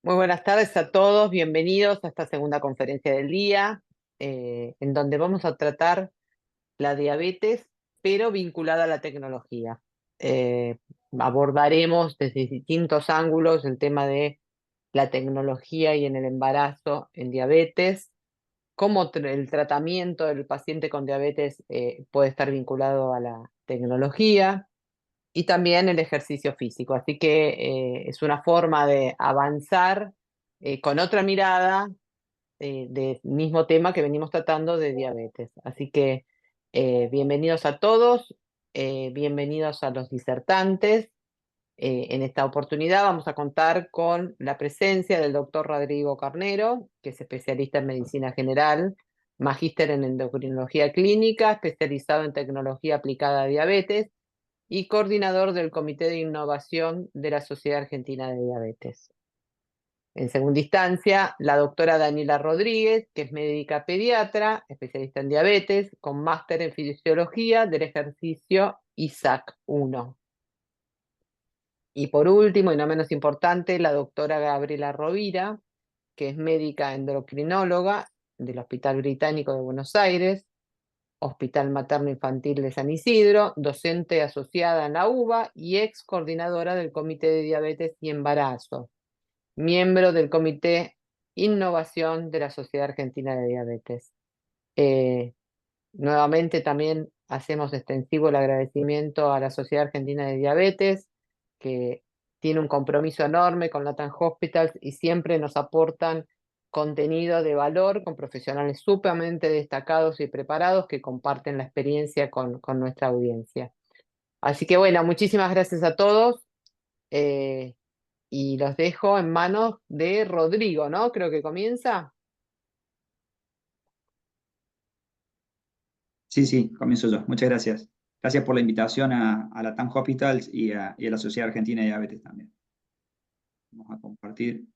Muy buenas tardes a todos, bienvenidos a esta segunda conferencia del día, en donde vamos a tratar la diabetes, pero vinculada a la tecnología. Eh, Abordaremos desde distintos ángulos el tema de la tecnología y en el embarazo en diabetes, cómo el tratamiento del paciente con diabetes puede estar vinculado a la tecnología y también el ejercicio físico. Así que es una forma de avanzar con otra mirada del mismo tema que venimos tratando de diabetes. Así que bienvenidos a todos, bienvenidos a los disertantes. En esta oportunidad vamos a contar con la presencia del doctor Rodrigo Carnero, que es especialista en medicina general, magíster en endocrinología clínica, especializado en tecnología aplicada a diabetes y coordinador del Comité de Innovación de la Sociedad Argentina de Diabetes. En segunda instancia, la doctora Daniela Rodríguez, que es médica pediatra, especialista en diabetes, con máster en fisiología del ejercicio ISAC 1. Y por último, y no menos importante, la doctora Gabriela Rovira, que es médica endocrinóloga del Hospital Británico de Buenos Aires, Hospital Materno Infantil de San Isidro, docente asociada en la UBA y ex coordinadora del Comité de Diabetes y Embarazo, miembro del Comité Innovación de la Sociedad Argentina de Diabetes. Eh, Nuevamente también hacemos extensivo el agradecimiento a la Sociedad Argentina de Diabetes, que tiene un compromiso enorme con Latin Hospitals y siempre nos aportan contenido de valor con profesionales sumamente destacados y preparados que comparten la experiencia con nuestra audiencia. Así que bueno, muchísimas gracias a todos eh, y los dejo en manos de Rodrigo, ¿no? Creo que comienza. Sí, sí, comienzo yo. Muchas gracias. Gracias por la invitación a la TAM Hospitals y a la Sociedad Argentina de Diabetes también. Vamos a compartir.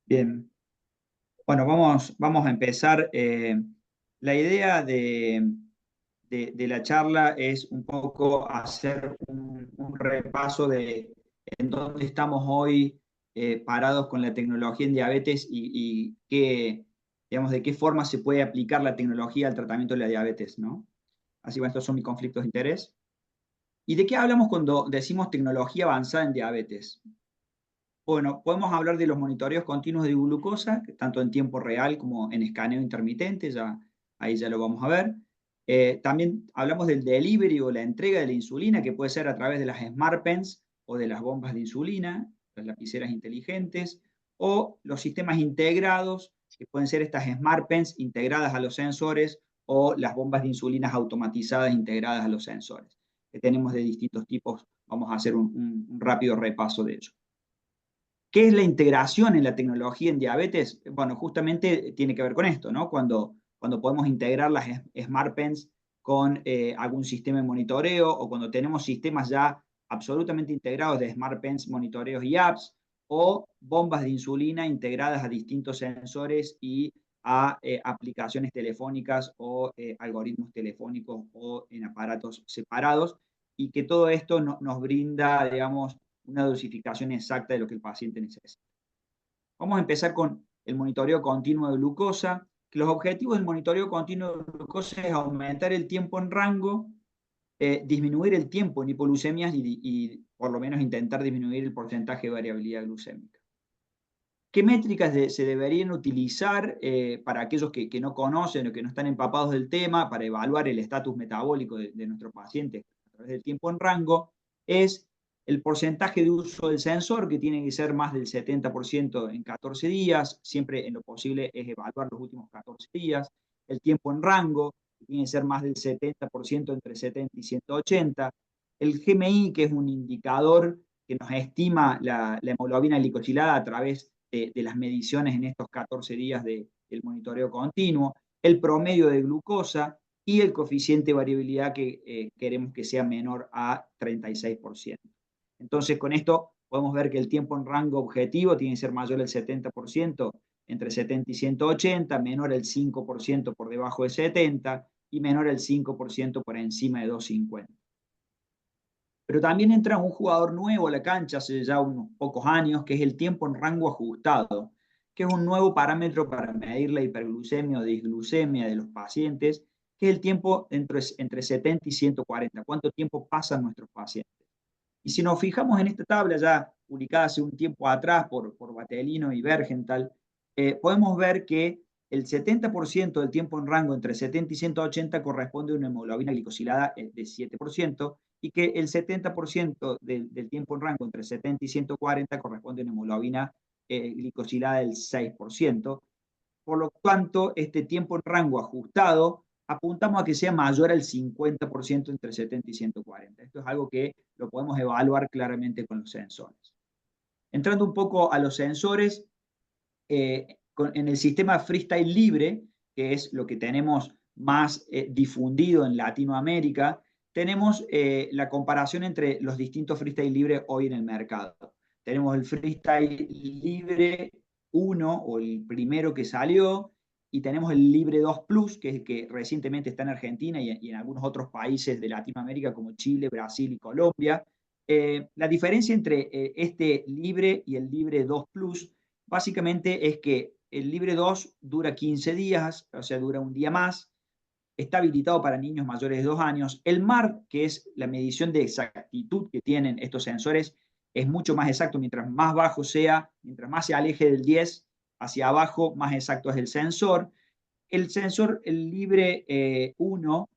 Bien. Bueno, vamos a empezar. La idea de la charla es un poco hacer un repaso de en dónde estamos hoy parados con la tecnología en diabetes y qué, digamos, de qué forma se puede aplicar la tecnología al tratamiento de la diabetes, ¿no? Así que estos son mis conflictos de interés. ¿Y de qué hablamos cuando decimos tecnología avanzada en diabetes? Bueno, podemos hablar de los monitoreos continuos de glucosa, tanto en tiempo real como en escaneo intermitente, ahí ya lo vamos a ver. También hablamos del delivery o la entrega de la insulina, que puede ser a través de las Smart Pens o de las bombas de insulina, las lapiceras inteligentes, o los sistemas integrados, que pueden ser estas Smart Pens integradas a los sensores o las bombas de insulina automatizadas integradas a los sensores, que tenemos de distintos tipos. Vamos a hacer un rápido repaso de ello. ¿Qué es la integración en la tecnología en diabetes? Bueno, justamente tiene que ver con esto, ¿no? Cuando podemos integrar las Smart Pens con algún sistema de monitoreo o cuando tenemos sistemas ya absolutamente integrados de Smart Pens, monitoreos y apps o bombas de insulina integradas a distintos sensores y a aplicaciones telefónicas o algoritmos telefónicos o en aparatos separados y que todo esto nos brinda, digamos, una dosificación exacta de lo que el paciente necesita. Vamos a empezar con el monitoreo continuo de glucosa, que los objetivos del monitoreo continuo de glucosa es aumentar el tiempo en rango, disminuir el tiempo en hipoglucemias y por lo menos intentar disminuir el porcentaje de variabilidad glucémica. ¿Qué métricas se deberían utilizar para aquellos que no conocen o que no están empapados del tema para evaluar el estatus metabólico de nuestro paciente a través del tiempo en rango? Es el porcentaje de uso del sensor, que tiene que ser más del 70% en 14 días, siempre en lo posible es evaluar los últimos 14 días. El tiempo en rango, que tiene que ser más del 70% entre 70 y 180. El GMI, que es un indicador que nos estima la hemoglobina glicosilada a través de las mediciones en estos 14 días del monitoreo continuo, el promedio de glucosa y el coeficiente de variabilidad que queremos que sea menor a 36%. Entonces, con esto podemos ver que el tiempo en rango objetivo tiene que ser mayor al 70%, entre 70 y 180, menor al 5% por debajo de 70 y menor al 5% por encima de 250. Pero también entra un jugador nuevo a la cancha hace ya unos pocos años, que es el tiempo en rango ajustado, que es un nuevo parámetro para medir la hiperglucemia o disglucemia de los pacientes, que es el tiempo entre 70 y 140, cuánto tiempo pasan nuestros pacientes. Y si nos fijamos en esta tabla ya publicada hace un tiempo atrás por Batelino y Bergenthal, podemos ver que el 70% del tiempo en rango entre 70 y 180 corresponde a una hemoglobina glicosilada de 7%, y que el 70% del tiempo en rango entre 70 y 140 corresponde a una hemoglobina glicosilada del 6%. Por lo tanto, este tiempo en rango ajustado apuntamos a que sea mayor al 50% entre 70 y 140. Esto es algo que lo podemos evaluar claramente con los sensores. Entrando un poco a los sensores, en el sistema freestyle libre, que es lo que tenemos más difundido en Latinoamérica, tenemos la comparación entre los distintos freestyle libres hoy en el mercado. Tenemos el freestyle libre 1 o el primero que salió, y tenemos el Libre 2 Plus, que es el que recientemente está en Argentina y en algunos otros países de Latinoamérica como Chile, Brasil y Colombia. La diferencia entre este Libre y el Libre 2 Plus básicamente es que el Libre 2 dura 15 días, o sea, dura un día más, está habilitado para niños mayores de 2 años. El MAR, que es la medición de exactitud que tienen estos sensores, es mucho más exacto. Mientras más bajo sea, mientras más se aleje del 10 hacia abajo, más exacto es el sensor. El sensor, el Libre 1,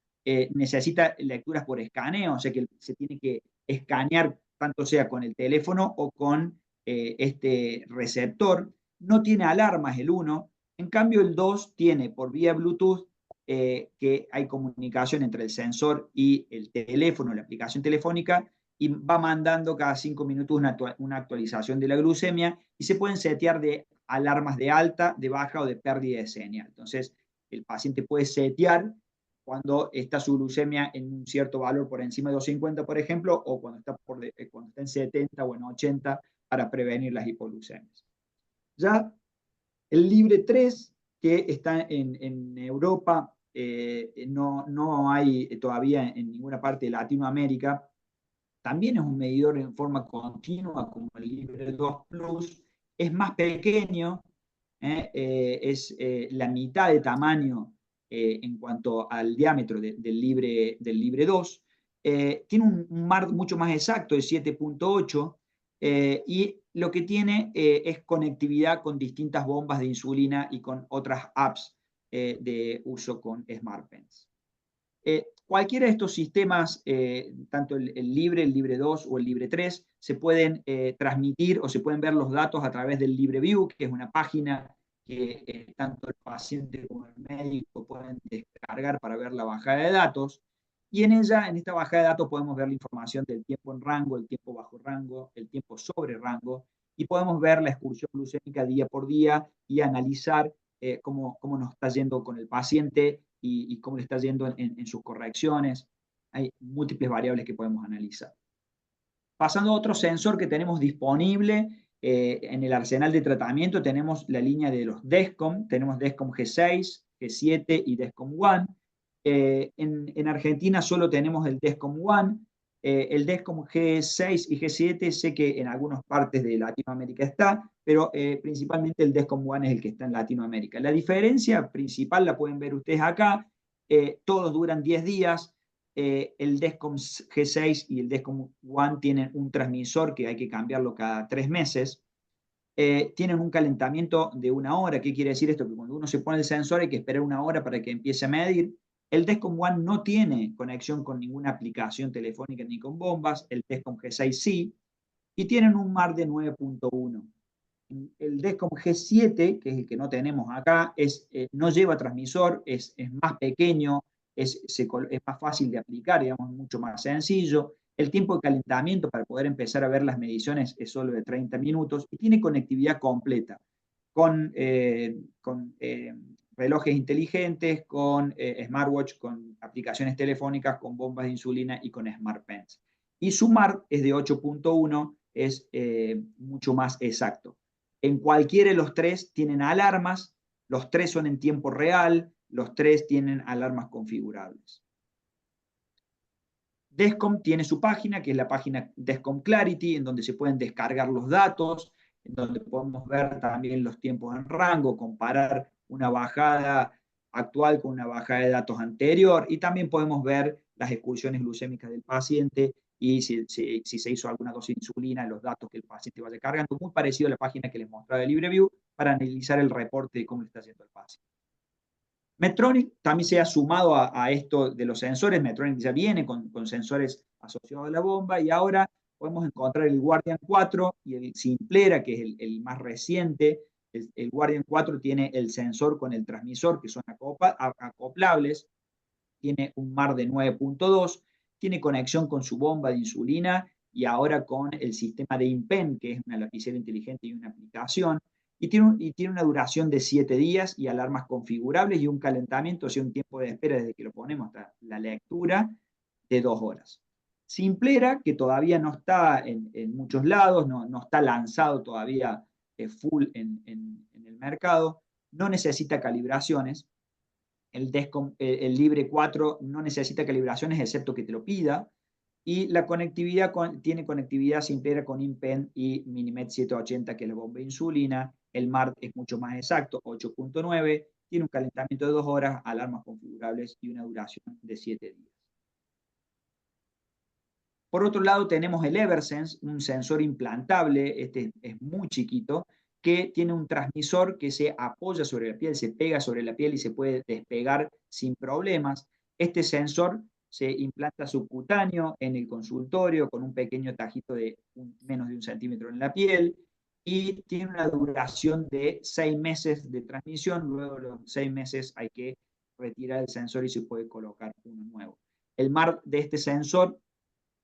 necesita lecturas por escaneo, o sea que se tiene que escanear tanto sea con el teléfono o con este receptor. No tiene alarmas el 1, en cambio el 2 tiene por vía Bluetooth, que hay comunicación entre el sensor y el teléfono, la aplicación telefónica, y va mandando cada 5 minutos una actualización de la glucemia, y se pueden setear de alarmas de alta, de baja o de pérdida de señal. Entonces, el paciente puede setear cuando está su glucemia en un cierto valor por encima de 250, por ejemplo, o cuando cuando está en 70 o en 80, para prevenir las hipoglucemias. Ya el Libre 3, que está en Europa, no hay todavía en ninguna parte de Latinoamérica, también es un medidor en forma continua como el Libre 2 Plus, es más pequeño, es la mitad de tamaño en cuanto al diámetro del Libre 2, tiene un MAR mucho más exacto, de 7.8, y lo que tiene es conectividad con distintas bombas de insulina y con otras apps de uso con SmartPens. Cualquiera de estos sistemas, tanto el Libre, el Libre 2 o el Libre 3, se pueden transmitir o se pueden ver los datos a través del LibreView, que es una página que tanto el paciente como el médico pueden descargar para ver la bajada de datos. Y en ella, en esta bajada de datos, podemos ver la información del tiempo en rango, el tiempo bajo rango, el tiempo sobre rango, y podemos ver la excursión glucémica día por día y analizar cómo nos está yendo con el paciente y cómo le está yendo en sus correcciones. Hay múltiples variables que podemos analizar. Pasando a otro sensor que tenemos disponible en el arsenal de tratamiento, tenemos la línea de los DESCOM. Tenemos DESCOM G6, G7 y DESCOM One. En Argentina solo tenemos el DESCOM One. El DESCOM G6 y G7 sé que en algunas partes de Latinoamérica está, pero principalmente el DESCOM One es el que está en Latinoamérica. La diferencia principal la pueden ver ustedes acá. Todos duran 10 días. El DESCOM G6 y el DESCOM One tienen un transmisor que hay que cambiarlo cada 3 meses. Tienen un calentamiento de 1 hora. ¿Qué quiere decir esto? Que cuando uno se pone el sensor hay que esperar 1 hora para que empiece a medir. El DESCOM One no tiene conexión con ninguna aplicación telefónica ni con bombas. El DESCOM G6 sí. Y tienen un MAR de 9.1. El DESCOM G7, que es el que no tenemos acá, no lleva transmisor, es más pequeño, es más fácil de aplicar, digamos, mucho más sencillo. El tiempo de calentamiento para poder empezar a ver las mediciones es solo de 30 minutos y tiene conectividad completa con relojes inteligentes, con smartwatch, con aplicaciones telefónicas, con bombas de insulina y con SmartPens. Y su MAR es de 8.1, es mucho más exacto. En cualquiera de los tres tienen alarmas, los tres son en tiempo real, los tres tienen alarmas configurables. Descom tiene su página, que es la página Descom Clarity, en donde se pueden descargar los datos, en donde podemos ver también los tiempos en rango, comparar una bajada actual con una bajada de datos anterior, y también podemos ver las excursiones glucémicas del paciente y si se hizo alguna dosis de insulina, los datos que el paciente vaya cargando, muy parecido a la página que les mostraba de LibreView, para analizar el reporte de cómo le está haciendo el paciente. Medtronic también se ha sumado a esto de los sensores. Medtronic ya viene con sensores asociados a la bomba, y ahora podemos encontrar el Guardian 4 y el Simplera, que es el más reciente. El Guardian 4 tiene el sensor con el transmisor, que son acoplables, tiene un MAR de 9.2, tiene conexión con su bomba de insulina y ahora con el sistema de InPen, que es una lapicera inteligente y una aplicación, y tiene una duración de 7 días y alarmas configurables y un calentamiento, o sea, un tiempo de espera desde que lo ponemos hasta la lectura de 2 horas. Simplera, que todavía no está en muchos lados, no está lanzado todavía full en el mercado, no necesita calibraciones. El Libre 4 no necesita calibraciones excepto que te lo pida, y la conectividad tiene conectividad Simplera con InPen y Minimed 780, que es la bomba de insulina. El MART es mucho más exacto, 8.9, tiene un calentamiento de 2 horas, alarmas configurables y una duración de 7 días. Por otro lado, tenemos el Eversense, un sensor implantable, este es muy chiquito, que tiene un transmisor que se apoya sobre la piel, se pega sobre la piel y se puede despegar sin problemas. Este sensor se implanta subcutáneo en el consultorio con un pequeño tajito de menos de 1 centímetro en la piel, y tiene una duración de 6 meses de transmisión. Luego de los 6 meses hay que retirar el sensor y se puede colocar uno nuevo. El MAR de este sensor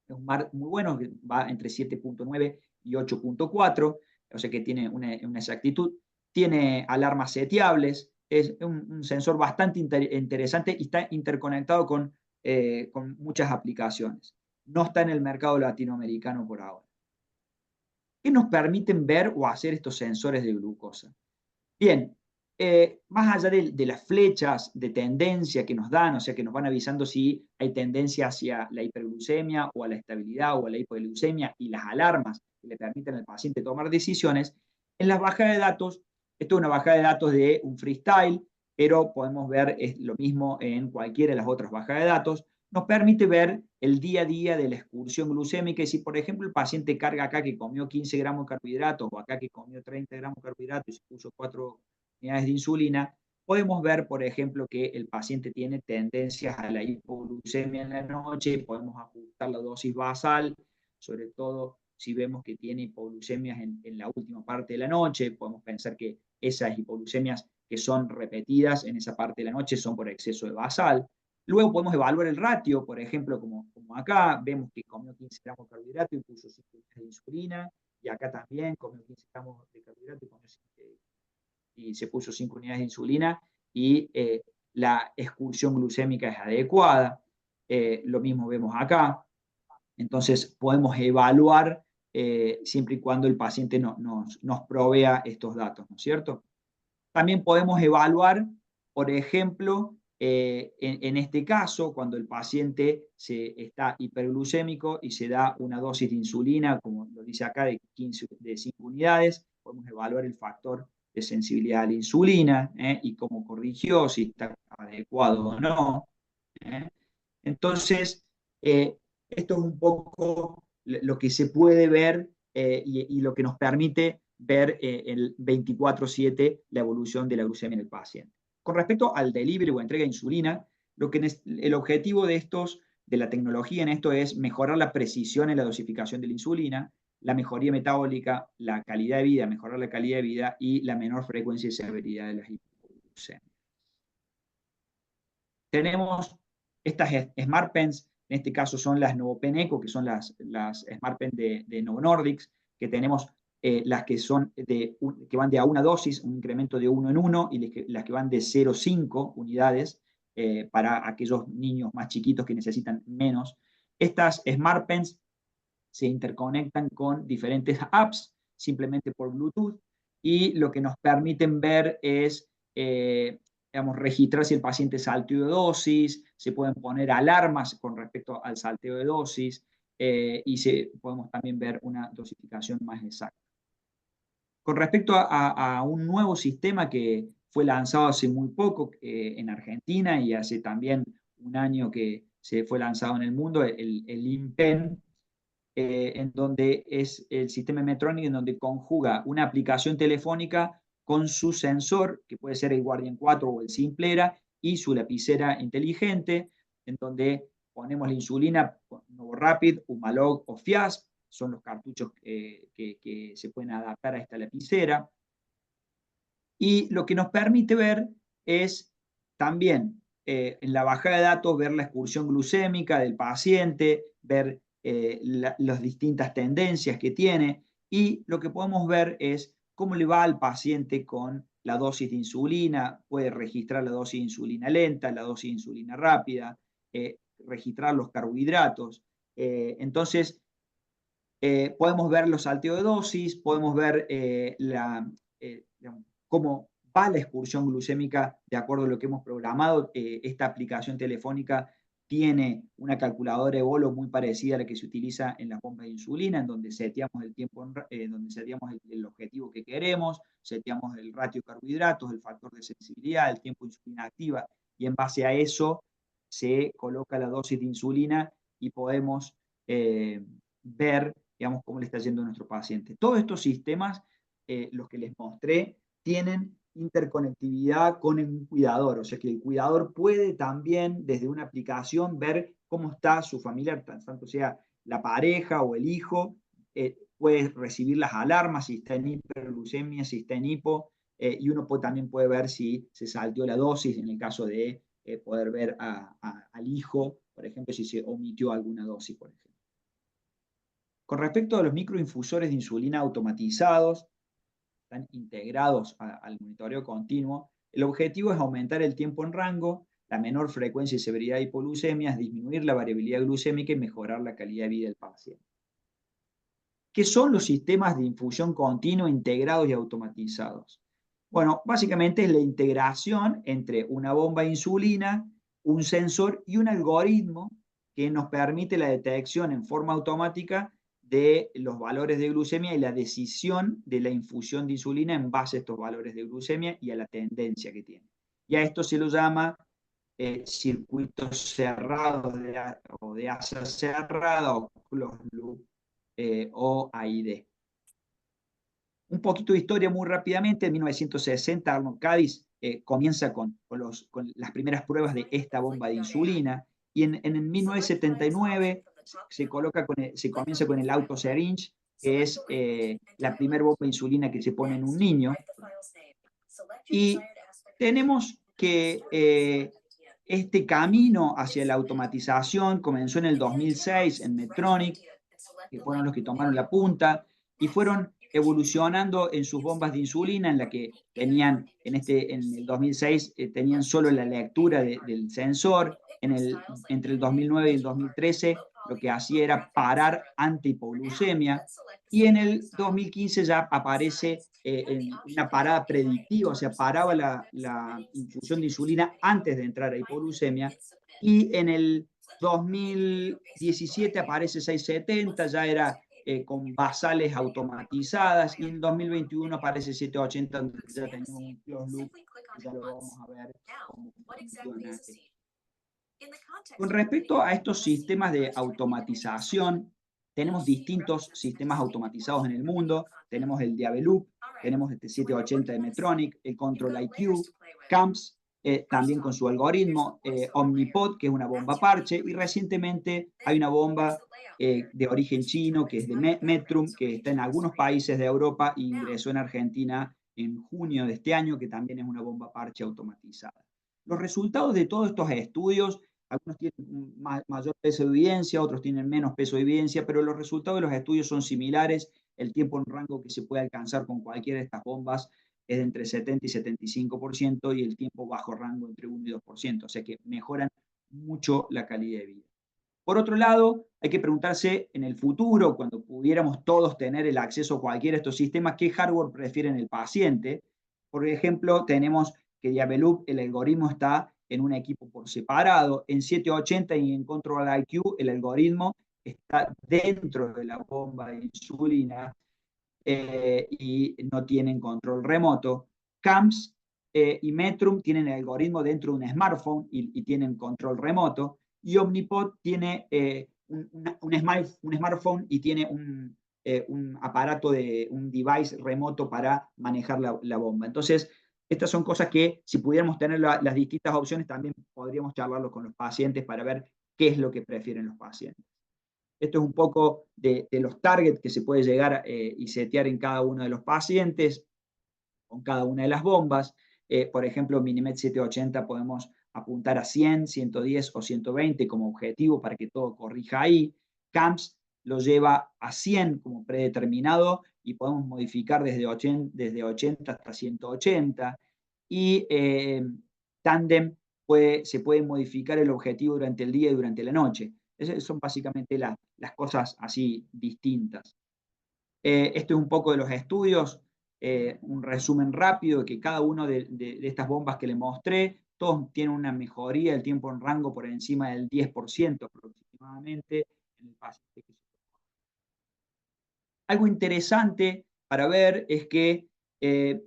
es un MAR muy bueno, que va entre 7.9 y 8.4, o sea que tiene una exactitud. Tiene alarmas seteables, es un sensor bastante interesante y está interconectado con muchas aplicaciones. No está en el mercado latinoamericano por ahora. ¿Qué nos permiten ver o hacer estos sensores de glucosa? Bien, más allá de las flechas de tendencia que nos dan, o sea, que nos van avisando si hay tendencia hacia la hiperglucemia o a la estabilidad o a la hipoglucemia, y las alarmas que le permiten al paciente tomar decisiones, en las bajadas de datos, esto es una bajada de datos de un freestyle, pero podemos ver lo mismo en cualquiera de las otras bajadas de datos. Nos permite ver el día a día de la excursión glucémica, y si por ejemplo el paciente carga acá que comió 15 gramos de carbohidratos o acá que comió 30 gramos de carbohidratos y se puso 4 unidades de insulina, podemos ver, por ejemplo, que el paciente tiene tendencias a la hipoglucemia en la noche. Podemos ajustar la dosis basal, sobre todo si vemos que tiene hipoglucemias en la última parte de la noche. Podemos pensar que esas hipoglucemias que son repetidas en esa parte de la noche son por exceso de basal. Luego podemos evaluar el ratio, por ejemplo, como acá, vemos que comió 15 gramos de carbohidrato y puso 5 unidades de insulina, y acá también comió 15 gramos de carbohidrato y se puso 5 unidades de insulina, y la excursión glucémica es adecuada. Lo mismo vemos acá. Entonces podemos evaluar siempre y cuando el paciente nos provea estos datos, ¿no es cierto? También podemos evaluar, por ejemplo, en este caso, cuando el paciente está hiperglucémico y se da una dosis de insulina, como lo dice acá, de 5 unidades, podemos evaluar el factor de sensibilidad a la insulina y cómo corrigió, si está adecuado o no. ¿eh? Entonces, esto es un poco lo que se puede ver y lo que nos permite ver el 24/7 la evolución de la glucemia en el paciente. Con respecto al delivery o entrega de insulina, el objetivo de la tecnología en esto es mejorar la precisión en la dosificación de la insulina, la mejoría metabólica, la calidad de vida, mejorar la calidad de vida y la menor frecuencia y severidad de las hipoglucemias. Tenemos estas Smart Pens, en este caso son las NovoPen Eco, que son las Smart Pen de Novo Nordisk, que tenemos las que que van de a una dosis, un incremento de 1 en 1, y las que van de 0,5 unidades para aquellos niños más chiquitos que necesitan menos. Estas Smart Pens se interconectan con diferentes apps simplemente por Bluetooth, y lo que nos permiten ver es digamos, registrar si el paciente salteó de dosis, se pueden poner alarmas con respecto al salteo de dosis, y podemos también ver una dosificación más exacta. Con respecto a un nuevo sistema que fue lanzado hace muy poco en Argentina y hace también un año que se fue lanzado en el mundo, el INPEN, en donde es el sistema Medtronic, en donde conjuga una aplicación telefónica con su sensor, que puede ser el Guardian 4 o el Simplera, y su lapicera inteligente, en donde ponemos la insulina, NovoRapid, Humalog o Fiasp, son los cartuchos que se pueden adaptar a esta lapicera. Y lo que nos permite ver es también en la bajada de datos ver la excursión glucémica del paciente, ver las distintas tendencias que tiene, y lo que podemos ver es cómo le va al paciente con la dosis de insulina, puede registrar la dosis de insulina lenta, la dosis de insulina rápida, registrar los carbohidratos. Entonces, podemos ver los salteos de dosis, podemos ver digamos, cómo va la excursión glucémica de acuerdo a lo que hemos programado. Esta aplicación telefónica tiene una calculadora de bolo muy parecida a la que se utiliza en las bombas de insulina, en donde seteamos el tiempo, donde seteamos el objetivo que queremos, seteamos el ratio de carbohidratos, el factor de sensibilidad, el tiempo de insulina activa, y en base a eso se coloca la dosis de insulina y podemos ver, digamos, cómo le está yendo a nuestro paciente. Todos estos sistemas, los que les mostré, tienen interconectividad con un cuidador, o sea que el cuidador puede también desde una aplicación ver cómo está su familiar, tanto sea la pareja o el hijo, puede recibir las alarmas si está en hiperglucemia, si está en hipo, y uno también puede ver si se salteó la dosis, en el caso de poder ver al hijo, por ejemplo, si se omitió alguna dosis, por ejemplo. Con respecto a los microinfusores de insulina automatizados, están integrados al monitoreo continuo, el objetivo es aumentar el tiempo en rango, la menor frecuencia y severidad de hipoglucemias, disminuir la variabilidad glucémica y mejorar la calidad de vida del paciente. ¿Qué son los sistemas de infusión continua integrados y automatizados? Bueno, básicamente es la integración entre una bomba de insulina, un sensor y un algoritmo que nos permite la detección en forma automática de los valores de glucemia y la decisión de la infusión de insulina en base a estos valores de glucemia y a la tendencia que tiene. Y a esto se lo llama circuitos cerrados o de asa cerrada o closed loop o AID. Un poquito de historia muy rápidamente. En 1960, Arnold Cádiz comienza con las primeras pruebas de esta bomba de insulina, y en 1979 se comienza con el autosyringe, que es la primera bomba de insulina que se pone en un niño. Y tenemos que este camino hacia la automatización comenzó en el 2006 en Medtronic, que fueron los que tomaron la punta, y fueron evolucionando en sus bombas de insulina, en la que tenían, en el 2006, tenían solo la lectura del sensor. Entre el 2009 y el 2013, lo que hacía era parar ante hipoglucemia, y en el 2015 ya aparece una parada predictiva, o sea, paraba la infusión de insulina antes de entrar a hipoglucemia, y en el 2017 aparece 670, ya era con basales automatizadas, y en 2021 aparece 780, donde ya tenemos un closed loop, ya lo vamos a ver cómo funciona. Con respecto a estos sistemas de automatización, tenemos distintos sistemas automatizados en el mundo. Tenemos el Diabeloop, tenemos este 780 de Medtronic, el Control IQ, CAMS, también con su algoritmo, Omnipod, que es una bomba parche, y recientemente hay una bomba de origen chino, que es de Medtrum, que está en algunos países de Europa e ingresó en Argentina en junio de este año, que también es una bomba parche automatizada. Los resultados de todos estos estudios, algunos tienen mayor peso de evidencia, otros tienen menos peso de evidencia, pero los resultados de los estudios son similares. El tiempo en rango que se puede alcanzar con cualquiera de estas bombas es de entre 70 y 75%, y el tiempo bajo rango entre 1 y 2%, o sea que mejoran mucho la calidad de vida. Por otro lado, hay que preguntarse en el futuro, cuando pudiéramos todos tener el acceso a cualquiera de estos sistemas, qué hardware prefieren el paciente. Por ejemplo, tenemos que Diabeloop, el algoritmo está en un equipo por separado. En 780 y en Control IQ, el algoritmo está dentro de la bomba de insulina y no tienen control remoto. CAMS y Metrum tienen el algoritmo dentro de un smartphone y tienen control remoto. Y Omnipod tiene un smartphone y tiene un aparato un device remoto para manejar la bomba. Entonces, estas son cosas que si pudiéramos tener las distintas opciones, también podríamos charlarlo con los pacientes para ver qué es lo que prefieren los pacientes. Esto es un poco de los targets que se puede llegar y setear en cada uno de los pacientes, con cada una de las bombas. Por ejemplo, Minimed 780 podemos apuntar a 100, 110 o 120 como objetivo para que todo corrija ahí. CAMS lo lleva a 100 como predeterminado y podemos modificar desde 80 hasta 180. Y Tandem se puede modificar el objetivo durante el día y durante la noche. Esas son básicamente las cosas así distintas. Esto es un poco de los estudios, un resumen rápido de que cada una de estas bombas que les mostré, todos tienen una mejoría del tiempo en rango por encima del 10% aproximadamente en el paciente. Algo interesante para ver es que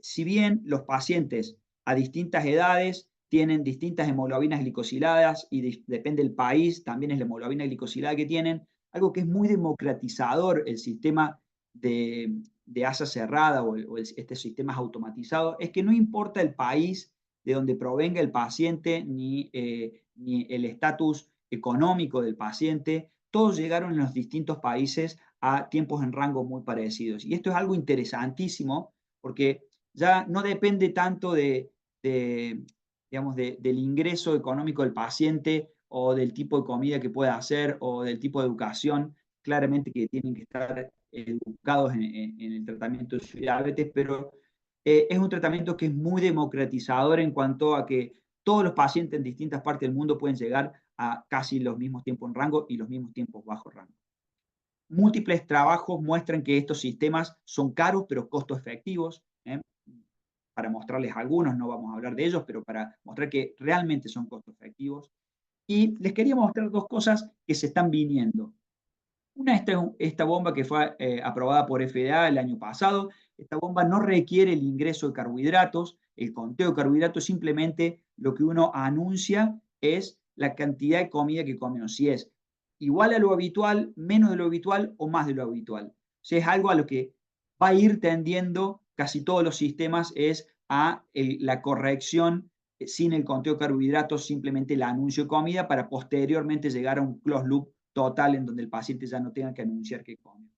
si bien los pacientes a distintas edades tienen distintas hemoglobinas glicosiladas y depende del país, también es la hemoglobina glicosilada que tienen, algo que es muy democratizador el sistema de asa cerrada o este sistema automatizado, es que no importa el país de donde provenga el paciente ni el estatus económico del paciente, todos llegaron en los distintos países a tiempos en rango muy parecidos. Y esto es algo interesantísimo porque ya no depende tanto digamos, del ingreso económico del paciente o del tipo de comida que pueda hacer o del tipo de educación. Claramente que tienen que estar educados en el tratamiento de su diabetes, pero es un tratamiento que es muy democratizador en cuanto a que todos los pacientes en distintas partes del mundo pueden llegar a casi los mismos tiempos en rango y los mismos tiempos bajo rango. Múltiples trabajos muestran que estos sistemas son caros pero costo efectivos. Para mostrarles algunos, no vamos a hablar de ellos, pero para mostrar que realmente son costo efectivos. Y les quería mostrar dos cosas que se están viniendo. Una, esta bomba que fue aprobada por FDA el año pasado. Esta bomba no requiere el ingreso de carbohidratos, el conteo de carbohidratos, simplemente lo que uno anuncia es la cantidad de comida que come, si es igual a lo habitual, menos de lo habitual o más de lo habitual. O sea, es algo a lo que va a ir tendiendo casi todos los sistemas, es a la corrección sin el conteo de carbohidratos, simplemente el anuncio de comida para posteriormente llegar a un closed loop total en donde el paciente ya no tenga que anunciar que come.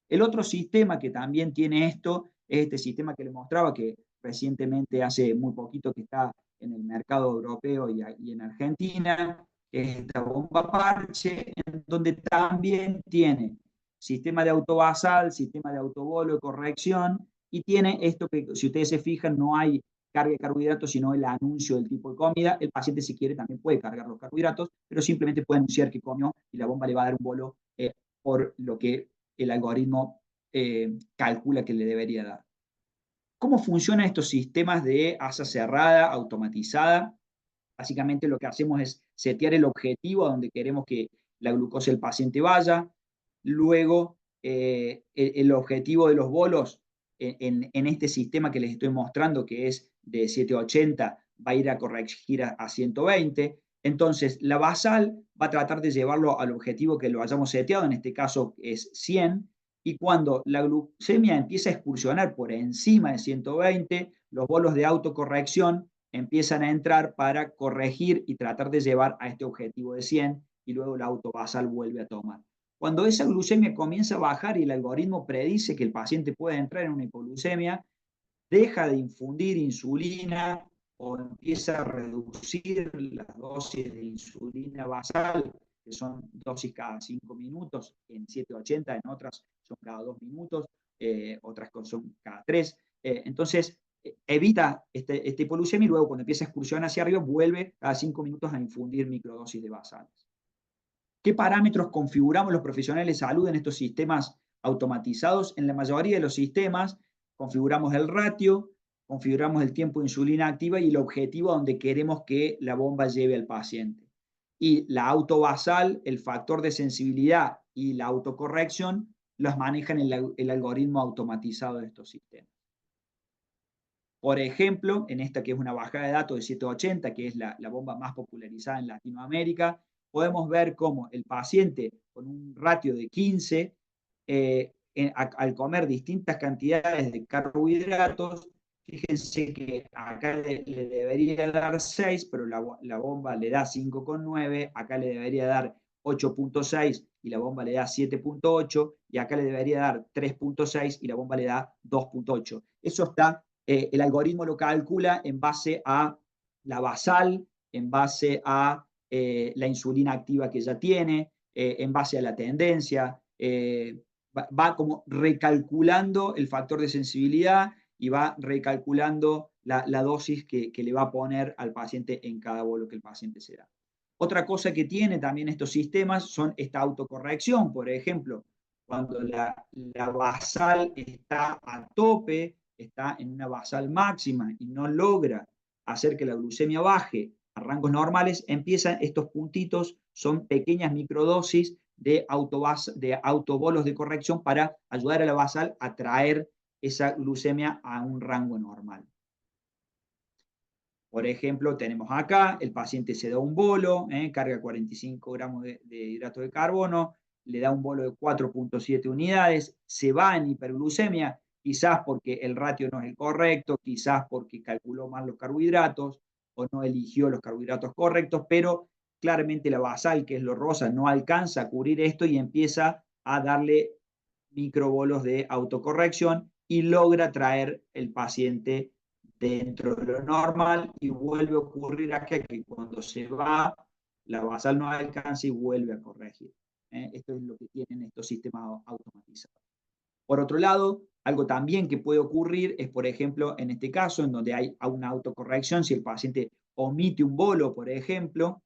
El otro sistema que también tiene esto es este sistema que les mostraba, que recientemente, hace muy poquito que está en el mercado europeo y en Argentina, es esta bomba parche, en donde también tiene sistema de autobasal, sistema de autobolo de corrección, y tiene esto que, si ustedes se fijan, no hay carga de carbohidratos, sino el anuncio del tipo de comida. El paciente, si quiere, también puede cargar los carbohidratos, pero simplemente puede anunciar que comió y la bomba le va a dar un bolo por lo que el algoritmo calcula que le debería dar. ¿Cómo funcionan estos sistemas de asa cerrada, automatizada? Básicamente lo que hacemos es setear el objetivo a donde queremos que la glucosa del paciente vaya. Luego, el objetivo de los bolos en este sistema que les estoy mostrando, que es de 780, va a ir a corregir a 120. Entonces, la basal va a tratar de llevarlo al objetivo que lo hayamos seteado, en este caso es 100, y cuando la glucemia empieza a excursionar por encima de 120, los bolos de autocorrección empiezan a entrar para corregir y tratar de llevar a este objetivo de 100 y luego la autobasal vuelve a tomar. Cuando esa glucemia comienza a bajar y el algoritmo predice que el paciente puede entrar en una hipoglucemia, deja de infundir insulina o empieza a reducir las dosis de insulina basal, que son dosis cada 5 minutos, en 780, en otras son cada 2 minutos, otras son cada 3. Entonces, evita esta hipoglucemia y luego cuando empieza a excursión hacia arriba, vuelve cada 5 minutos a infundir microdosis de basales. ¿Qué parámetros configuramos los profesionales de salud en estos sistemas automatizados? En la mayoría de los sistemas configuramos el ratio, configuramos el tiempo de insulina activa y el objetivo a donde queremos que la bomba lleve al paciente. Y la autobasal, el factor de sensibilidad y la autocorrección los manejan el algoritmo automatizado de estos sistemas. Por ejemplo, en esta que es una bajada de datos de 780, que es la bomba más popularizada en Latinoamérica, podemos ver cómo el paciente con un ratio de 15, al comer distintas cantidades de carbohidratos, fíjense que acá le debería dar 6, pero la bomba le da 5,9, acá le debería dar 8,6 y la bomba le da 7,8, y acá le debería dar 3,6 y la bomba le da 2,8. Eso está, el algoritmo lo calcula en base a la basal, en base a la insulina activa que ya tiene, en base a la tendencia, va como recalculando el factor de sensibilidad y va recalculando la dosis que le va a poner al paciente en cada bolo que el paciente se da. Otra cosa que tiene también estos sistemas son esta autocorrección. Por ejemplo, cuando la basal está a tope, está en una basal máxima y no logra hacer que la glucemia baje a rangos normales, empiezan estos puntitos, son pequeñas microdosis de autobolos de corrección para ayudar a la basal a traer esa glucemia a un rango normal. Por ejemplo, tenemos acá, el paciente se da un bolo, carga 45 gramos de hidrato de carbono, le da un bolo de 4,7 unidades, se va en hiperglucemia, quizás porque el ratio no es el correcto, quizás porque calculó mal los carbohidratos o no eligió los carbohidratos correctos, pero claramente la basal, que es lo rosa, no alcanza a cubrir esto y empieza a darle microbolos de autocorrección y logra traer el paciente dentro de lo normal y vuelve a ocurrir acá que cuando se va, la basal no alcanza y vuelve a corregir. Esto es lo que tienen estos sistemas automatizados. Por otro lado, algo también que puede ocurrir es, por ejemplo, en este caso, en donde hay una autocorrección, si el paciente omite un bolo, por ejemplo,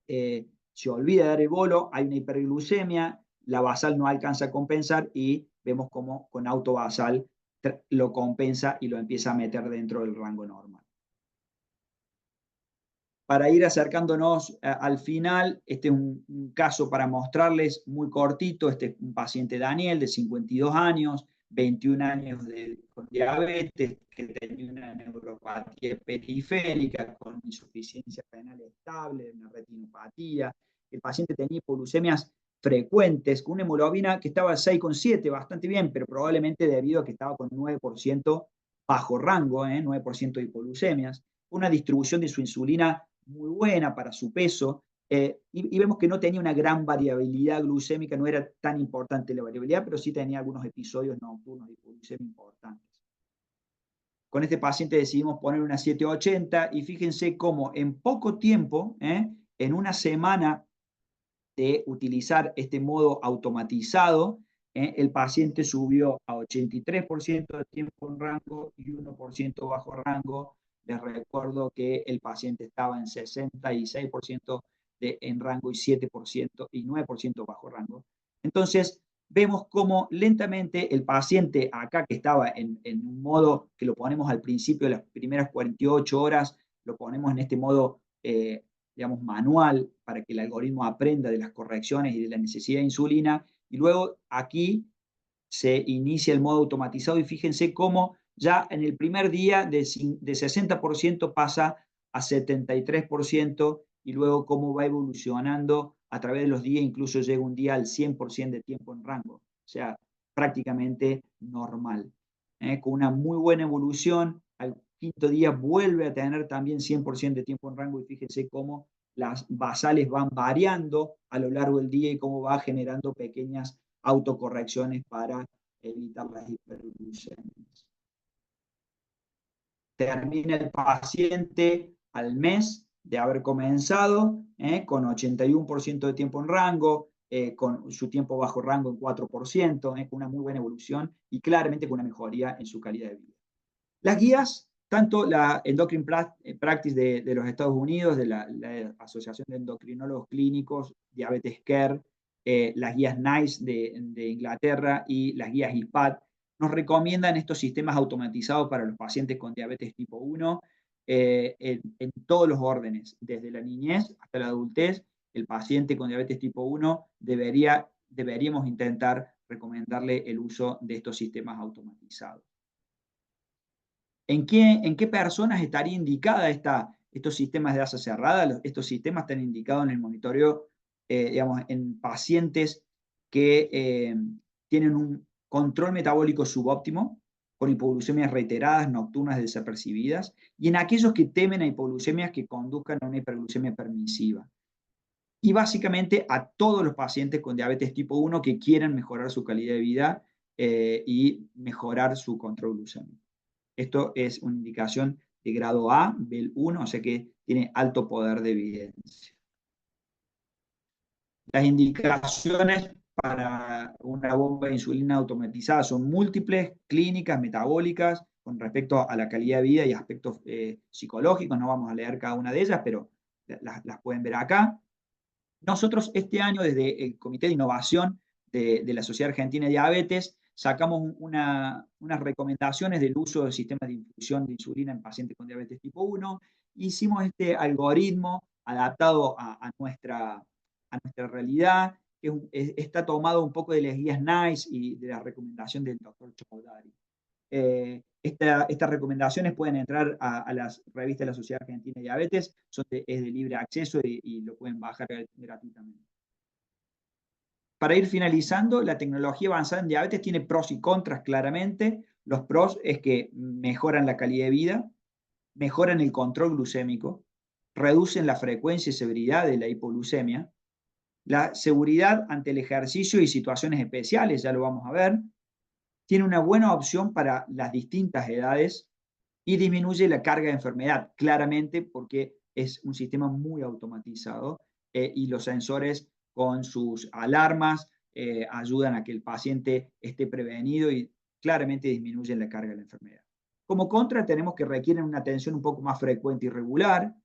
se olvida de dar el bolo, hay una hiperglucemia, la basal no alcanza a compensar y vemos cómo con autobasal lo compensa y lo empieza a meter dentro del rango normal. Para ir acercándonos al final, este es un caso para mostrarles muy cortito. Este es un paciente Daniel de 52 años, 21 años con diabetes, que tenía una neuropatía periférica con insuficiencia renal estable, una retinopatía. El paciente tenía hipoglucemias frecuentes, con una hemoglobina que estaba 6,7, bastante bien, pero probablemente debido a que estaba con 9% bajo rango, 9% de hipoglucemias, una distribución de su insulina muy buena para su peso, y vemos que no tenía una gran variabilidad glucémica, no era tan importante la variabilidad, pero sí tenía algunos episodios nocturnos de hipoglucemia importantes. Con este paciente decidimos poner una 780 y fíjense cómo en poco tiempo, en una semana de utilizar este modo automatizado, el paciente subió a 83% de tiempo en rango y 1% bajo rango. Les recuerdo que el paciente estaba en 66% en rango y 7% y 9% bajo rango. Entonces, vemos cómo lentamente el paciente acá que estaba en un modo que lo ponemos al principio de las primeras 48 horas, lo ponemos en este modo digamos, manual para que el algoritmo aprenda de las correcciones y de la necesidad de insulina. Y luego aquí se inicia el modo automatizado y fíjense cómo ya en el primer día de 60% pasa a 73% y luego cómo va evolucionando a través de los días, incluso llega un día al 100% de tiempo en rango, o sea, prácticamente normal. Con una muy buena evolución, al quinto día vuelve a tener también 100% de tiempo en rango y fíjense cómo las basales van variando a lo largo del día y cómo va generando pequeñas autocorrecciones para evitar las hiperglucemias. Termina el paciente al mes de haber comenzado con 81% de tiempo en rango, con su tiempo bajo rango en 4%, con una muy buena evolución y claramente con una mejoría en su calidad de vida. Las guías, tanto la Endocrine Practice de los Estados Unidos, de la Asociación de Endocrinólogos Clínicos, Diabetes Care, las guías NICE de Inglaterra y las guías ISPAD nos recomiendan estos sistemas automatizados para los pacientes con diabetes tipo 1 en todos los órdenes, desde la niñez hasta la adultez. El paciente con diabetes tipo 1 deberíamos intentar recomendarle el uso de estos sistemas automatizados. ¿En qué personas estaría indicada estos sistemas de asa cerrada? Estos sistemas están indicados en el monitoreo, digamos, en pacientes que tienen un control metabólico subóptimo, con hipoglucemias reiteradas, nocturnas, desapercibidas, y en aquellos que temen a hipoglucemias que conduzcan a una hiperglucemia permisiva. Y básicamente a todos los pacientes con diabetes tipo 1 que quieran mejorar su calidad de vida y mejorar su control glucémico. Esto es una indicación de grado A, BEL 1, o sea que tiene alto poder de evidencia. Las indicaciones para una bomba de insulina automatizada son múltiples, clínicas, metabólicas, con respecto a la calidad de vida y aspectos psicológicos. No vamos a leer cada una de ellas, pero las pueden ver acá. Nosotros este año, desde el Comité de Innovación de la Sociedad Argentina de Diabetes, sacamos unas recomendaciones del uso del sistema de infusión de insulina en pacientes con diabetes tipo 1. Hicimos este algoritmo adaptado a nuestra realidad, que está tomado un poco de las guías NICE y de la recomendación del doctor Chaudhary. Estas recomendaciones pueden entrar a las revistas de la Sociedad Argentina de Diabetes, es de libre acceso y lo pueden bajar gratuitamente. Para ir finalizando, la tecnología avanzada en diabetes tiene pros y contras claramente. Los pros es que mejoran la calidad de vida, mejoran el control glucémico, reducen la frecuencia y severidad de la hipoglucemia, la seguridad ante el ejercicio y situaciones especiales, ya lo vamos a ver, tiene una buena opción para las distintas edades y disminuye la carga de enfermedad, claramente porque es un sistema muy automatizado y los sensores con sus alarmas ayudan a que el paciente esté prevenido y claramente disminuyen la carga de la enfermedad. Como contra, tenemos que requieren una atención un poco más frecuente y regular.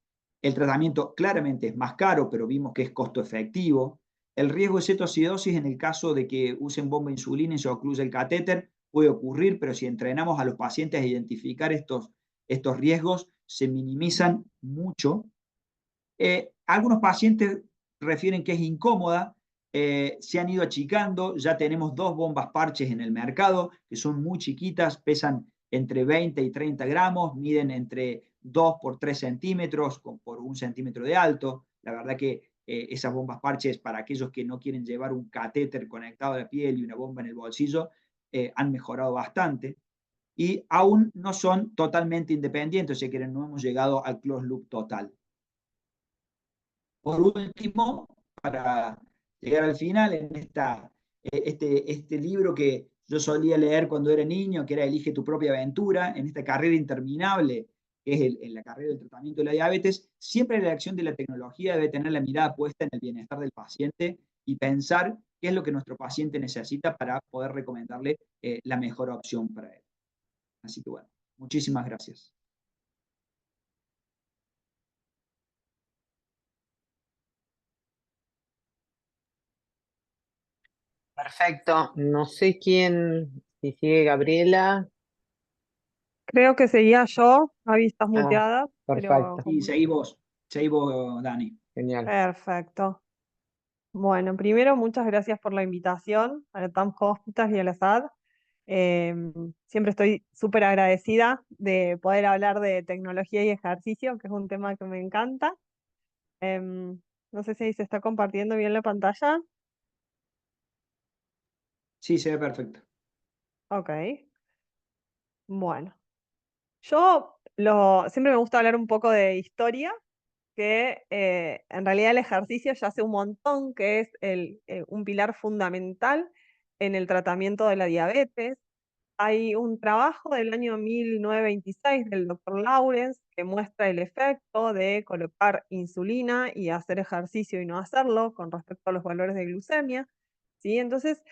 El tratamiento claramente es más caro, pero vimos que es costo efectivo. El riesgo de cetoacidosis en el caso de que usen bomba de insulina y se ocluya el catéter puede ocurrir, pero si entrenamos a los pacientes a identificar estos riesgos, se minimizan mucho. Algunos pacientes refieren que es incómoda, se han ido achicando, ya tenemos 2 bombas parches en el mercado, que son muy chiquitas, pesan entre 20 y 30 gramos, miden entre 2 por 3 centímetros, por 1 centímetro de alto. La verdad que esas bombas parches, para aquellos que no quieren llevar un catéter conectado a la piel y una bomba en el bolsillo, han mejorado bastante. Y aún no son totalmente independientes, o sea que no hemos llegado al closed loop total. Por último, para llegar al final, en este libro que yo solía leer cuando era niño, que era Elige tu propia aventura, en esta carrera interminable, que es en la carrera del tratamiento de la diabetes, siempre la acción de la tecnología debe tener la mirada puesta en el bienestar del paciente y pensar qué es lo que nuestro paciente necesita para poder recomendarle la mejor opción para él. Así que bueno, muchísimas gracias. Perfecto. No sé quién, si sigue Gabriela. Creo que seguía yo, ahí estás Ah, muteada, pero perfecto. Y seguí vos, Dani. Genial. perfecto. Bueno, primero, muchas gracias por la invitación a la TAM Hospital y a la SAD. Siempre estoy súper agradecida de poder hablar de tecnología y ejercicio, que es un tema que me encanta. Em, no sé si se está compartiendo bien la pantalla. Sí, se ve perfecto. Ok, bueno. Siempre me gusta hablar un poco de historia, que en realidad el ejercicio ya hace un montón, que es un pilar fundamental en el tratamiento de la diabetes. Hay un trabajo del año 1926 del doctor Lawrence que muestra el efecto de colocar insulina y hacer ejercicio y no hacerlo con respecto a los valores de glucemia, ¿sí? Entonces,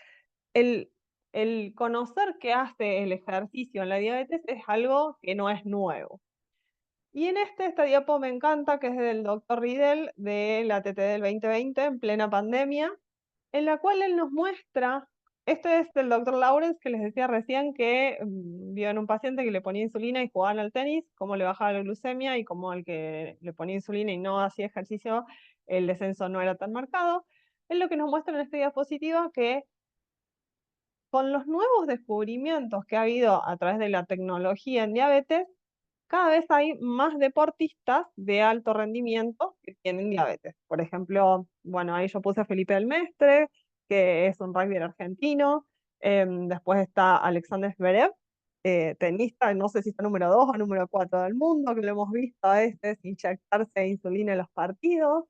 el, el conocer qué hace el ejercicio en la diabetes es algo que no es nuevo. Y esta diapo me encanta, que es del doctor Riedel, de la TT del 2020, en plena pandemia, en la cual él nos muestra Este es el doctor Lawrence que les decía recién que vio en un paciente que le ponía insulina y jugaban al tenis, cómo le bajaba la glucemia y cómo al que le ponía insulina y no hacía ejercicio, el descenso no era tan marcado. Es lo que nos muestra en esta diapositiva que con los nuevos descubrimientos que ha habido a través de la tecnología en diabetes, cada vez hay más deportistas de alto rendimiento que tienen diabetes. Por ejemplo, bueno, ahí yo puse a Felipe del Mestre, que es un rugby argentino. Después está Alexander Zverev, tenista, no sé si está número 2 o número 4 del mundo, que lo hemos visto a veces inyectarse insulina en los partidos.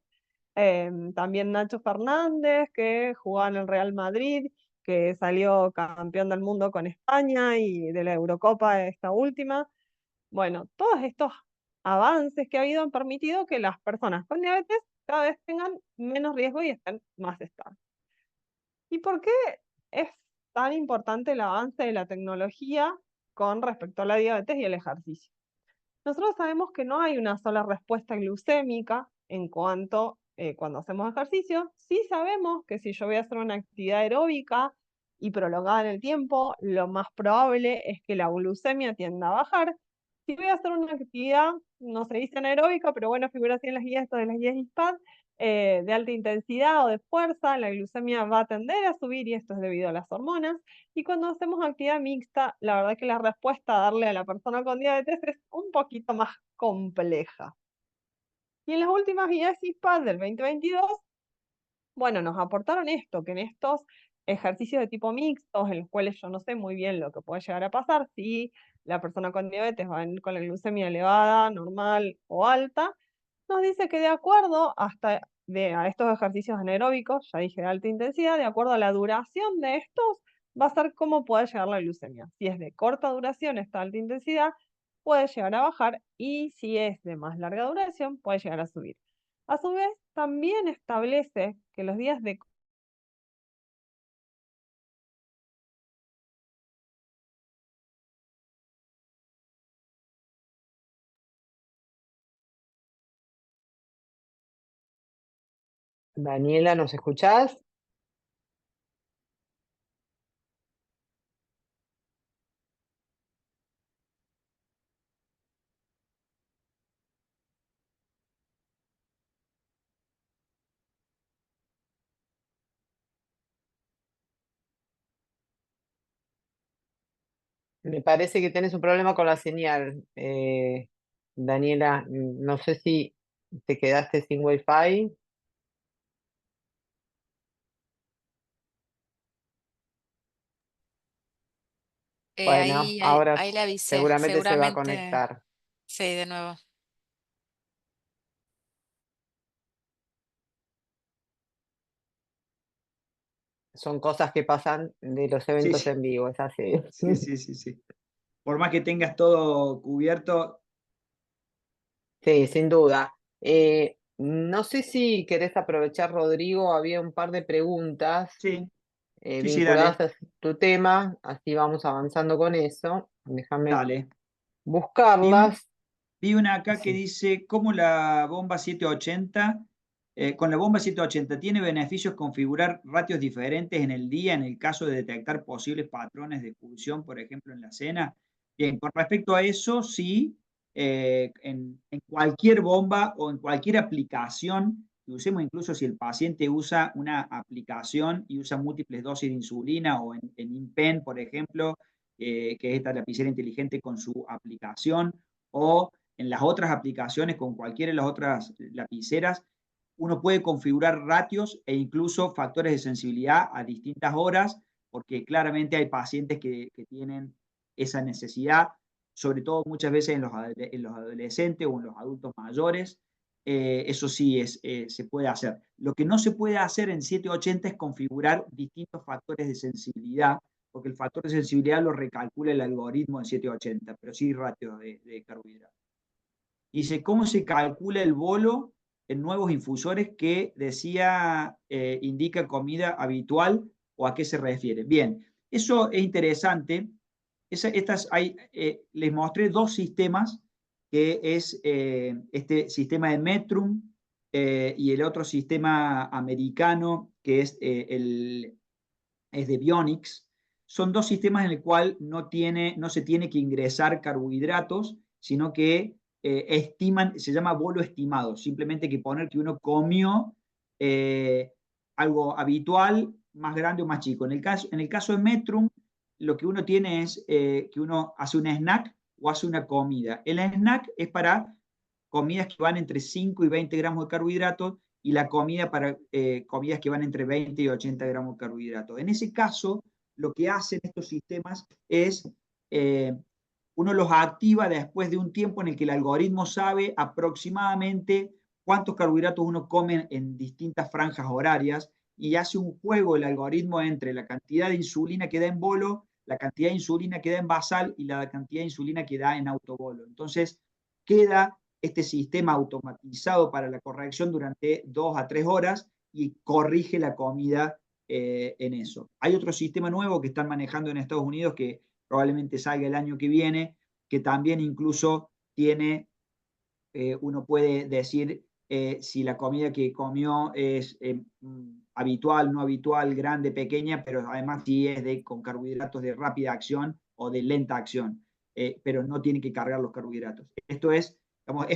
También Nacho Fernández, que jugaba en el Real Madrid, que salió campeón del mundo con España y de la Eurocopa esta última. Bueno, todos estos avances que ha habido han permitido que las personas con diabetes cada vez tengan menos riesgo y estén más estables. ¿Y por qué es tan importante el avance de la tecnología con respecto a la diabetes y el ejercicio? Nosotros sabemos que no hay una sola respuesta glucémica en cuanto cuando hacemos ejercicio. Sí sabemos que si yo voy a hacer una actividad aeróbica y prolongada en el tiempo, lo más probable es que la glucemia tienda a bajar. Si voy a hacer una actividad, no se dice anaeróbica, pero bueno, figura así en las guías, esto de las guías ISPAD, de alta intensidad o de fuerza, la glucemia va a tender a subir y esto es debido a las hormonas. Y cuando hacemos actividad mixta, la verdad que la respuesta a darle a la persona con diabetes es un poquito más compleja. Y en las últimas guías ISPAD del 2022, bueno, nos aportaron esto, que en estos ejercicios de tipo mixtos, en los cuales yo no sé muy bien lo que puede llegar a pasar, si la persona con diabetes va a venir con la glucemia elevada, normal o alta, nos dice que de acuerdo a estos ejercicios anaeróbicos, ya dije de alta intensidad, de acuerdo a la duración de estos, va a ser cómo puede llegar la glucemia. Si es de corta duración esta alta intensidad, puede llegar a bajar y si es de más larga duración, puede llegar a subir. A su vez, también establece que los días de Daniela, ¿nos escuchás? Me parece que tenés un problema con la señal, Daniela. No sé si te quedaste sin wifi. Bueno, ahora Ahí le avisé, seguramente se va a seguramente, conectar. sí, de nuevo. Son cosas que pasan de los Sí, eventos sí, en vivo, es así. sí, sí, sí, sí. Por más que tengas todo cubierto, Sí, sin duda. No sé si querés aprovechar, Rodrigo, había un par de preguntas sí, sí, sí, vinculadas dale, a tu tema, así vamos avanzando con eso. Déjame dale. Vi, buscarlas. vi una acá que Sí. dice, ¿cómo la bomba 780, con la bomba 780 tiene beneficios configurar ratios diferentes en el día en el caso de detectar posibles patrones de expulsión, por ejemplo, en la cena? Bien, con respecto a eso, sí, en cualquier bomba o en cualquier aplicación que usemos, incluso si el paciente usa una aplicación y usa múltiples dosis de insulina o en InPen, por ejemplo, que es esta lapicera inteligente con su aplicación, o en las otras aplicaciones, con cualquiera de las otras lapiceras, uno puede configurar ratios e incluso factores de sensibilidad a distintas horas, porque claramente hay pacientes que tienen esa necesidad, sobre todo muchas veces en los adolescentes o en los adultos mayores. Eso sí se puede hacer. Lo que no se puede hacer en 780 es configurar distintos factores de sensibilidad, porque el factor de sensibilidad lo recalcula el algoritmo en 780, pero sí ratios de carbohidratos. Dice, ¿cómo se calcula el bolo en nuevos infusores que decía, indica comida habitual o a qué se refiere? Bien, eso es interesante. Les mostré dos sistemas, que es este sistema de Metrum y el otro sistema americano, que es es de Bionics. Son dos sistemas en el cual no se tiene que ingresar carbohidratos, sino que estiman, se llama bolo estimado, simplemente hay que poner que uno comió algo habitual, más grande o más chico. En el caso de Metrum, lo que uno tiene es que uno hace un snack o hace una comida. El snack es para comidas que van entre 5 y 20 gramos de carbohidratos y la comida para comidas que van entre 20 y 80 gramos de carbohidratos. En ese caso, lo que hacen estos sistemas es, uno los activa después de un tiempo en el que el algoritmo sabe aproximadamente cuántos carbohidratos uno come en distintas franjas horarias y hace un juego el algoritmo entre la cantidad de insulina que da en bolo, la cantidad de insulina que da en basal y la cantidad de insulina que da en autobolo. Entonces, queda este sistema automatizado para la corrección durante 2 a 3 horas y corrige la comida en eso. Hay otro sistema nuevo que están manejando en Estados Unidos que probablemente salga el año que viene, que también incluso tiene, uno puede decir si la comida que comió es habitual, no habitual, grande, pequeña, pero además si es con carbohidratos de rápida acción o de lenta acción, pero no tiene que cargar los carbohidratos. Esto es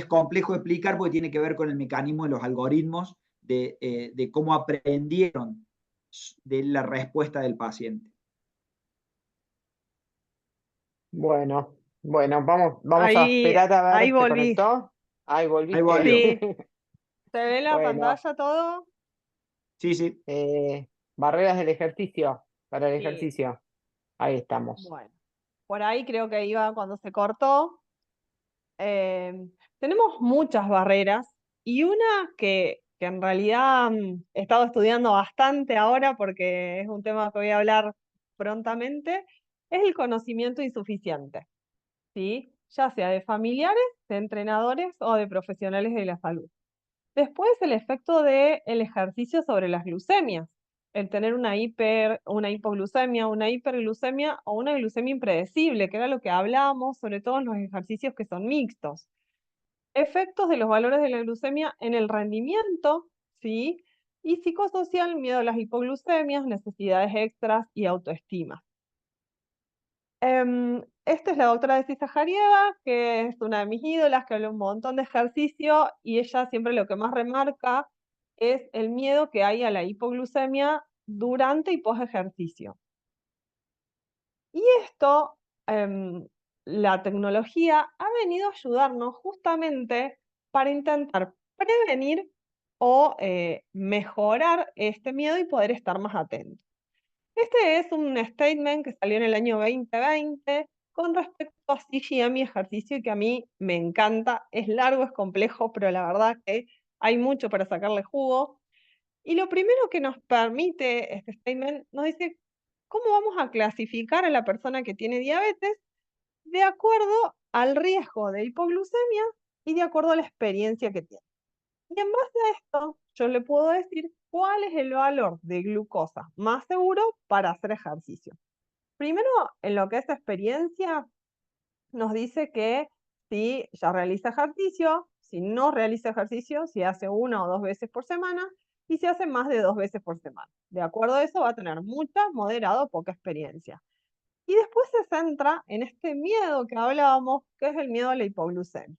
complejo de explicar porque tiene que ver con el mecanismo de los algoritmos de cómo aprendieron de la respuesta del paciente. Bueno, bueno, vamos a Ahí, esperar a ahí ver, ¿se volví. conectó? Ahí Ahí volviste. volvió. Sí, ¿se ve la Bueno, pantalla todo? Sí, sí. barreras del ejercicio, para el Sí. ejercicio. Ahí estamos. Bueno, por ahí creo que iba cuando se cortó. Eh, Tenemos muchas barreras y una que en realidad he estado estudiando bastante ahora porque es un tema que voy a hablar prontamente, es el conocimiento insuficiente, ¿sí? Ya sea de familiares, de entrenadores o de profesionales de la salud. Después el efecto del ejercicio sobre las glucemias, el tener una hipoglucemia, una hiperglucemia o una glucemia impredecible, que era lo que hablábamos, sobre todo en los ejercicios que son mixtos. Efectos de los valores de la glucemia en el rendimiento, ¿sí? Y psicosocial, miedo a las hipoglucemias, necesidades extras y autoestima. Esta es la doctora de Saharieva, que es una de mis ídolas, que habla un montón de ejercicio y ella siempre lo que más remarca es el miedo que hay a la hipoglucemia durante y post ejercicio. Y esto, la tecnología ha venido a ayudarnos justamente para intentar prevenir o mejorar este miedo y poder estar más atentos. Este es un statement que salió en el año 2020 con respecto a CGM y ejercicio y que a mí me encanta. Es largo, es complejo, pero la verdad que hay mucho para sacarle jugo. Y lo primero que nos permite este statement nos dice cómo vamos a clasificar a la persona que tiene diabetes de acuerdo al riesgo de hipoglucemia y de acuerdo a la experiencia que tiene. Y en base a esto, yo le puedo decir cuál es el valor de glucosa más seguro para hacer ejercicio. Primero, en lo que es experiencia, nos dice que si ya realiza ejercicio, si no realiza ejercicio, si hace 1 o 2 veces por semana y si hace más de 2 veces por semana. De acuerdo a eso, va a tener mucha, moderada o poca experiencia. Y después se centra en este miedo que hablábamos, que es el miedo a la hipoglucemia.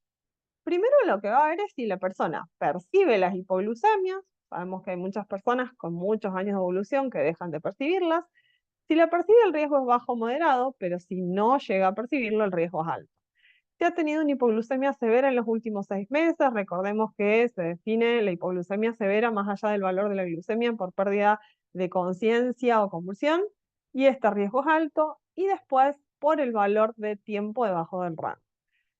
Primero lo que va a ver es si la persona percibe las hipoglucemias. Sabemos que hay muchas personas con muchos años de evolución que dejan de percibirlas. Si la percibe, el riesgo es bajo o moderado, pero si no llega a percibirlo, el riesgo es alto. Si ha tenido una hipoglucemia severa en los últimos 6 meses, recordemos que se define la hipoglucemia severa más allá del valor de la glucemia por pérdida de conciencia o convulsión, y este riesgo es alto, y después por el valor de tiempo debajo del rango.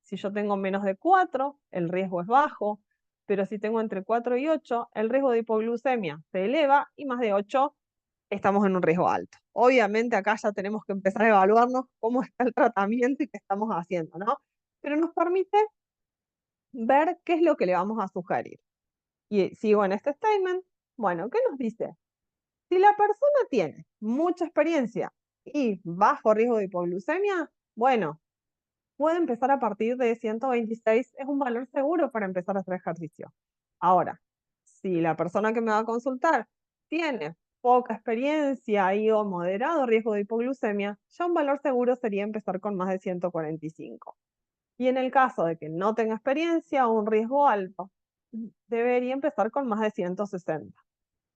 Si yo tengo menos de 4, el riesgo es bajo, pero si tengo entre 4 y 8, el riesgo de hipoglucemia se eleva y más de 8 estamos en un riesgo alto. Obviamente acá ya tenemos que empezar a evaluarnos cómo está el tratamiento y qué estamos haciendo, ¿no? Pero nos permite ver qué es lo que le vamos a sugerir. Y sigo en este statement. Bueno, ¿qué nos dice? Si la persona tiene mucha experiencia y bajo riesgo de hipoglucemia, bueno, puede empezar a partir de 126, es un valor seguro para empezar a hacer ejercicio. Ahora, si la persona que me va a consultar tiene poca experiencia y o moderado riesgo de hipoglucemia, ya un valor seguro sería empezar con más de 145. Y en el caso de que no tenga experiencia o un riesgo alto, debería empezar con más de 160.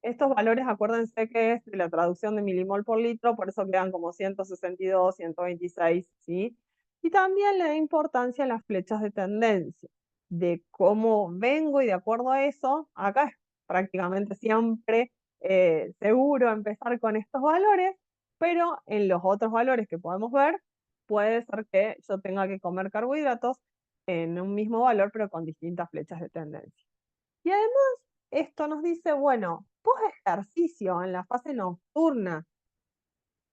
Estos valores, acuérdense que es de la traducción de milimol por litro, por eso quedan como 162, 126, ¿sí? Y también le da importancia a las flechas de tendencia, de cómo vengo y de acuerdo a eso, acá es prácticamente siempre seguro empezar con estos valores, pero en los otros valores que podemos ver, puede ser que yo tenga que comer carbohidratos en un mismo valor, pero con distintas flechas de tendencia. Y además, esto nos dice, bueno, post ejercicio en la fase nocturna,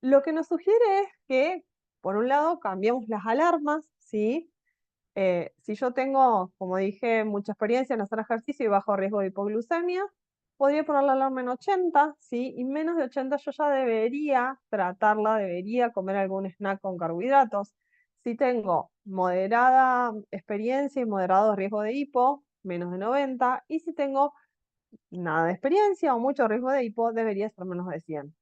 lo que nos sugiere es que, por un lado, cambiemos las alarmas, ¿sí? Si yo tengo, como dije, mucha experiencia en hacer ejercicio y bajo riesgo de hipoglucemia, podría poner la alarma en 80, ¿sí? Y menos de 80 yo ya debería tratarla, debería comer algún snack con carbohidratos. Si tengo moderada experiencia y moderado riesgo de hipo, menos de 90, y si tengo nada de experiencia o mucho riesgo de hipo, debería ser menos de 100.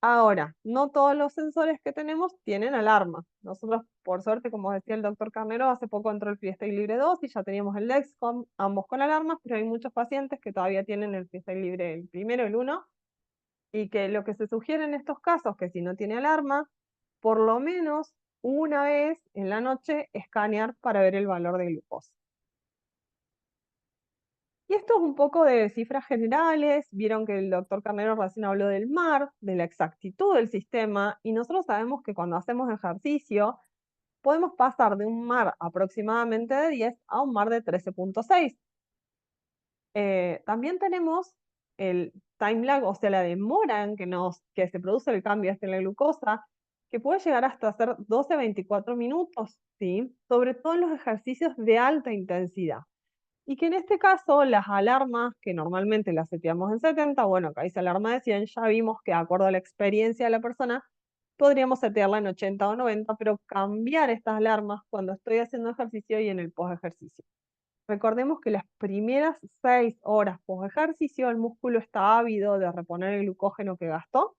Ahora, no todos los sensores que tenemos tienen alarma. Nosotros, por suerte, como decía el doctor Carnero, hace poco entró el Freestyle Libre 2 y ya teníamos el Dexcom, ambos con alarmas, pero hay muchos pacientes que todavía tienen el Freestyle Libre el primero, el 1, y que lo que se sugiere en estos casos, que si no tiene alarma, por lo menos una vez en la noche escanear para ver el valor de glucosa. Y esto es un poco de cifras generales. Vieron que el doctor Carnero recién habló del MAR, de la exactitud del sistema, y nosotros sabemos que cuando hacemos ejercicio podemos pasar de un MAR aproximadamente de 10 a un MAR de 13.6. También tenemos el time lag, o sea, la demora en que se produce el cambio en la glucosa, que puede llegar hasta ser 12 a 24 minutos, ¿sí? Sobre todo en los ejercicios de alta intensidad. Y que en este caso las alarmas, que normalmente las seteamos en 70, bueno, acá dice alarma de 100, ya vimos que de acuerdo a la experiencia de la persona, podríamos setearla en 80 o 90, pero cambiar estas alarmas cuando estoy haciendo ejercicio y en el post ejercicio. Recordemos que las primeras 6 horas post ejercicio el músculo está ávido de reponer el glucógeno que gastó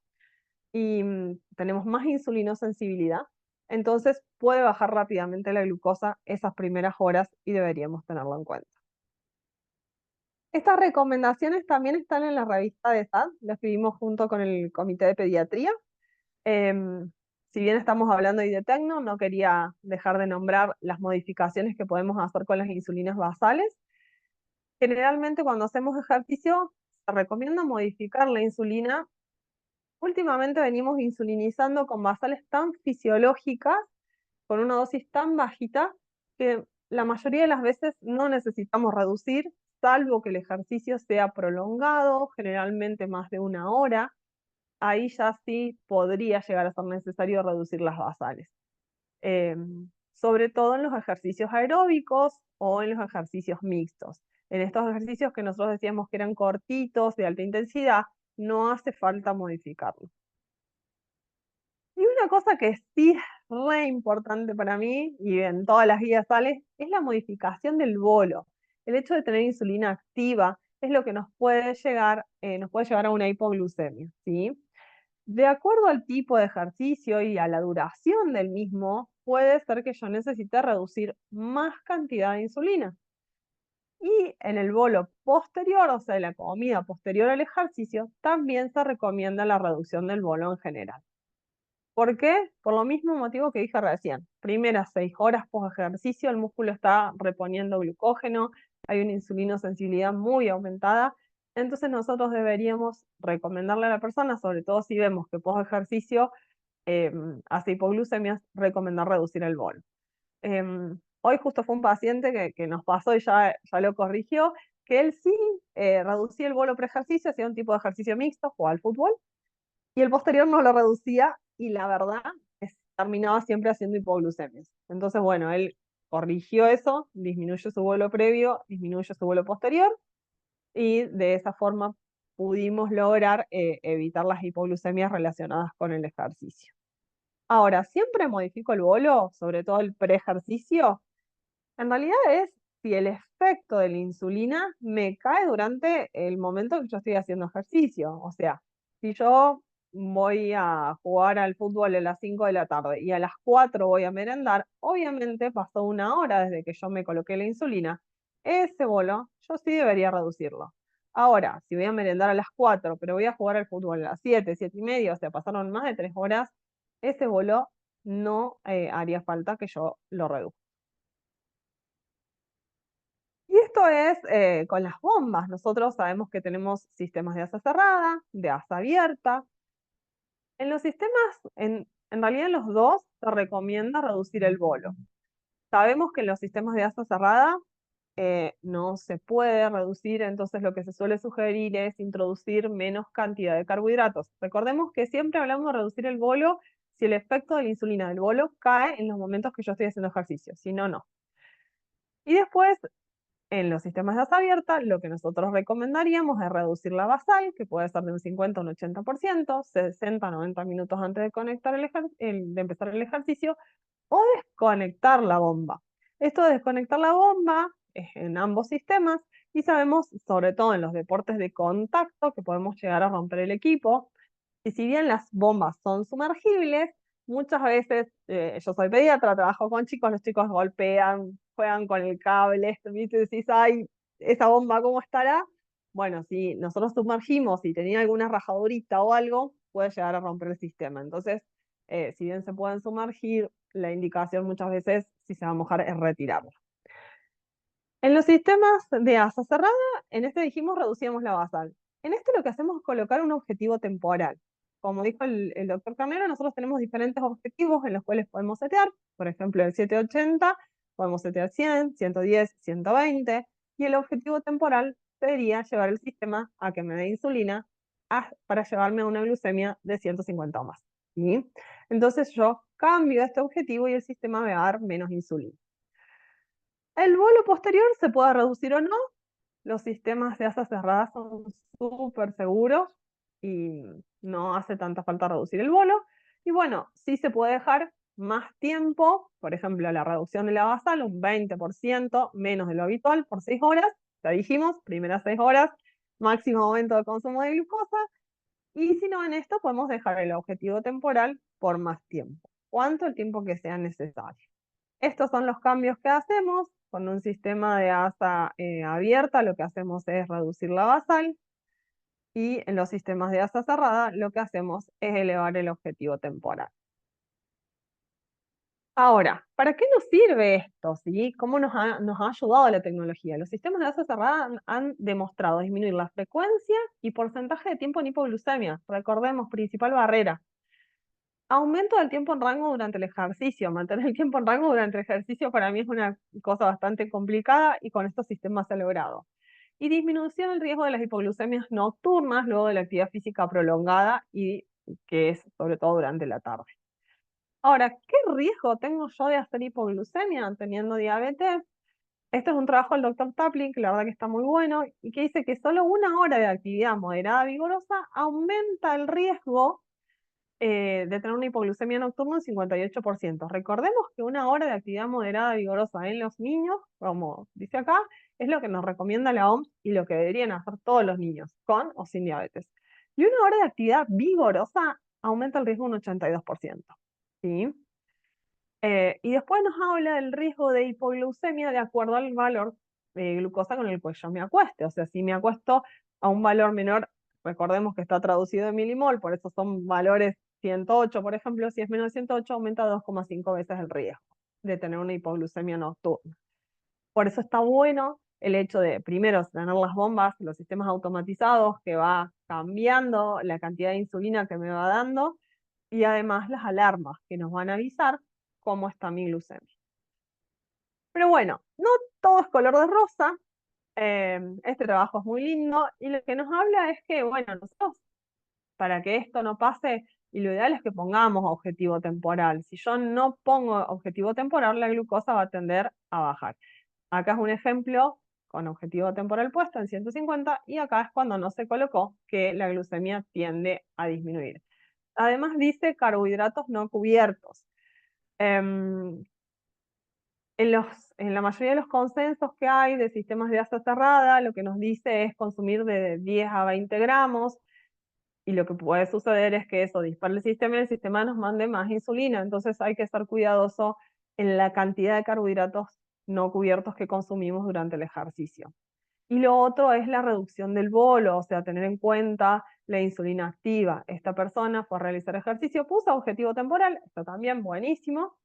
y tenemos más insulinosensibilidad, entonces puede bajar rápidamente la glucosa esas primeras horas y deberíamos tenerlo en cuenta. Estas recomendaciones también están en la revista de SAD, la escribimos junto con el Comité de Pediatría. Si bien estamos hablando de Tecno, no quería dejar de nombrar las modificaciones que podemos hacer con las insulinas basales. Generalmente cuando hacemos ejercicio se recomienda modificar la insulina. Últimamente venimos insulinizando con basales tan fisiológicas, con una dosis tan bajita, que la mayoría de las veces no necesitamos reducir, salvo que el ejercicio sea prolongado, generalmente más de 1 hora. Ahí ya sí podría llegar a ser necesario reducir las basales. Sobre todo en los ejercicios aeróbicos o en los ejercicios mixtos. En estos ejercicios que nosotros decíamos que eran cortitos, de alta intensidad, no hace falta modificarlos. Y una cosa que sí es re importante para mí, y en todas las guías sale, es la modificación del bolo. El hecho de tener insulina activa es lo que nos puede llegar a una hipoglucemia, ¿sí? De acuerdo al tipo de ejercicio y a la duración del mismo, puede ser que yo necesite reducir más cantidad de insulina. Y en el bolo posterior, o sea, la comida posterior al ejercicio, también se recomienda la reducción del bolo en general. ¿Por qué? Por lo mismo motivo que dije recién. Primeras 6 horas post ejercicio, el músculo está reponiendo glucógeno, hay una insulinosensibilidad muy aumentada, entonces nosotros deberíamos recomendarle a la persona, sobre todo si vemos que post ejercicio hace hipoglucemias, recomendar reducir el bolo. Hoy justo fue un paciente que nos pasó y ya lo corrigió, que él sí reducía el bolo pre-ejercicio, hacía un tipo de ejercicio mixto, jugaba al fútbol, y el posterior no lo reducía y la verdad es terminaba siempre haciendo hipoglucemias. Entonces, bueno, él corrigió eso, disminuyó su vuelo previo, disminuyó su vuelo posterior y de esa forma pudimos lograr evitar las hipoglucemias relacionadas con el ejercicio. Ahora, siempre modifico el bolo, sobre todo el pre-ejercicio. En realidad es si el efecto de la insulina me cae durante el momento que yo estoy haciendo ejercicio. O sea, Si yo voy a jugar al fútbol a las 5 de la tarde y a las 4 voy a merendar, obviamente pasó 1 hora desde que yo me coloqué la insulina. Ese bolo yo sí debería reducirlo. Ahora, si voy a merendar a las 4, pero voy a jugar al fútbol a las 7, 7 y media, o sea, pasaron más de 3 horas, ese bolo no haría falta que yo lo reduzca. Y esto es con las bombas. Nosotros sabemos que tenemos sistemas de asa cerrada, de asa abierta. En los sistemas, en realidad en los dos se recomienda reducir el bolo. Sabemos que en los sistemas de asa cerrada no se puede reducir, entonces lo que se suele sugerir es introducir menos cantidad de carbohidratos. Recordemos que siempre hablamos de reducir el bolo si el efecto de la insulina del bolo cae en los momentos que yo estoy haciendo ejercicio, si no, no. Y después, en los sistemas de asa abierta, lo que nosotros recomendaríamos es reducir la basal, que puede ser de un 50 a un 80%, 60 a 90 minutos antes de, de empezar el ejercicio, o desconectar la bomba. Esto de desconectar la bomba es en ambos sistemas y sabemos, sobre todo en los deportes de contacto, que podemos llegar a romper el equipo. Y si bien las bombas son sumergibles, muchas veces, yo soy pediatra, trabajo con chicos, los chicos golpean, juegan con el cable, ¿viste? Decís, ay, esa bomba, ¿cómo estará? Bueno, si nosotros sumergimos y tenía alguna rajadurita o algo, puede llegar a romper el sistema. Entonces, si bien se pueden sumergir, la indicación muchas veces, si se va a mojar, es retirarla. En los sistemas de asa cerrada, en este dijimos reducíamos la basal. En este lo que hacemos es colocar un objetivo temporal. Como dijo el doctor Carnero, nosotros tenemos diferentes objetivos en los cuales podemos setear. Por ejemplo, el 780 podemos setear 100, 110, 120. Y el objetivo temporal sería llevar el sistema a que me dé insulina para llevarme a una glucemia de 150 o más. ¿Sí? Entonces yo cambio este objetivo y el sistema me va a dar menos insulina. El bolo posterior se puede reducir o no. Los sistemas de asa cerrada son súper seguros y no hace tanta falta reducir el bolo. Y bueno, sí se puede dejar más tiempo, por ejemplo, la reducción de la basal, un 20% menos de lo habitual por 6 horas. Ya dijimos, primeras 6 horas, máximo momento de consumo de glucosa. Y si no, en esto podemos dejar el objetivo temporal por más tiempo. ¿Cuánto? El tiempo que sea necesario. Estos son los cambios que hacemos. Con un sistema de asa abierta, lo que hacemos es reducir la basal. Y en los sistemas de asa cerrada, lo que hacemos es elevar el objetivo temporal. Ahora, ¿para qué nos sirve esto? ¿Sí? ¿Cómo nos ha ayudado la tecnología? Los sistemas de asa cerrada han demostrado disminuir la frecuencia y porcentaje de tiempo en hipoglucemia. Recordemos, principal barrera. Aumento del tiempo en rango durante el ejercicio. Mantener el tiempo en rango durante el ejercicio para mí es una cosa bastante complicada y con estos sistemas se ha logrado. Y disminución del riesgo de las hipoglucemias nocturnas luego de la actividad física prolongada y que es sobre todo durante la tarde. Ahora, ¿qué riesgo tengo yo de hacer hipoglucemia teniendo diabetes? Este es un trabajo del doctor Taplin, que la verdad que está muy bueno, y que dice que solo 1 hora de actividad moderada vigorosa aumenta el riesgo de tener una hipoglucemia nocturna en 58%. Recordemos que 1 hora de actividad moderada vigorosa en los niños, como dice acá, es lo que nos recomienda la OMS y lo que deberían hacer todos los niños, con o sin diabetes. Y 1 hora de actividad vigorosa aumenta el riesgo un 82%. ¿Sí? Y después nos habla del riesgo de hipoglucemia de acuerdo al valor de glucosa con el cual yo me acueste. O sea, si me acuesto a un valor menor, recordemos que está traducido en milimol, por eso son valores 108, por ejemplo, si es menos de 108, aumenta 2,5 veces el riesgo de tener una hipoglucemia nocturna. Por eso está bueno el hecho de, primero, tener las bombas, los sistemas automatizados que va cambiando la cantidad de insulina que me va dando, y además las alarmas que nos van a avisar cómo está mi glucemia. Pero bueno, no todo es color de rosa. Este trabajo es muy lindo y lo que nos habla es que, bueno, nosotros, para que esto no pase, y lo ideal es que pongamos objetivo temporal. Si yo no pongo objetivo temporal, la glucosa va a tender a bajar. Acá es un ejemplo con objetivo temporal puesto en 150 y acá es cuando no se colocó que la glucemia tiende a disminuir. Además dice carbohidratos no cubiertos. En la mayoría de los consensos que hay de sistemas de asa cerrada, lo que nos dice es consumir de 10 a 20 gramos Y lo que puede suceder es que eso dispare el sistema y el sistema nos mande más insulina. Entonces hay que estar cuidadoso en la cantidad de carbohidratos no cubiertos que consumimos durante el ejercicio. Y lo otro es la reducción del bolo, o sea, tener en cuenta la insulina activa. Esta persona fue a realizar ejercicio, puso objetivo temporal, está también buenísimo,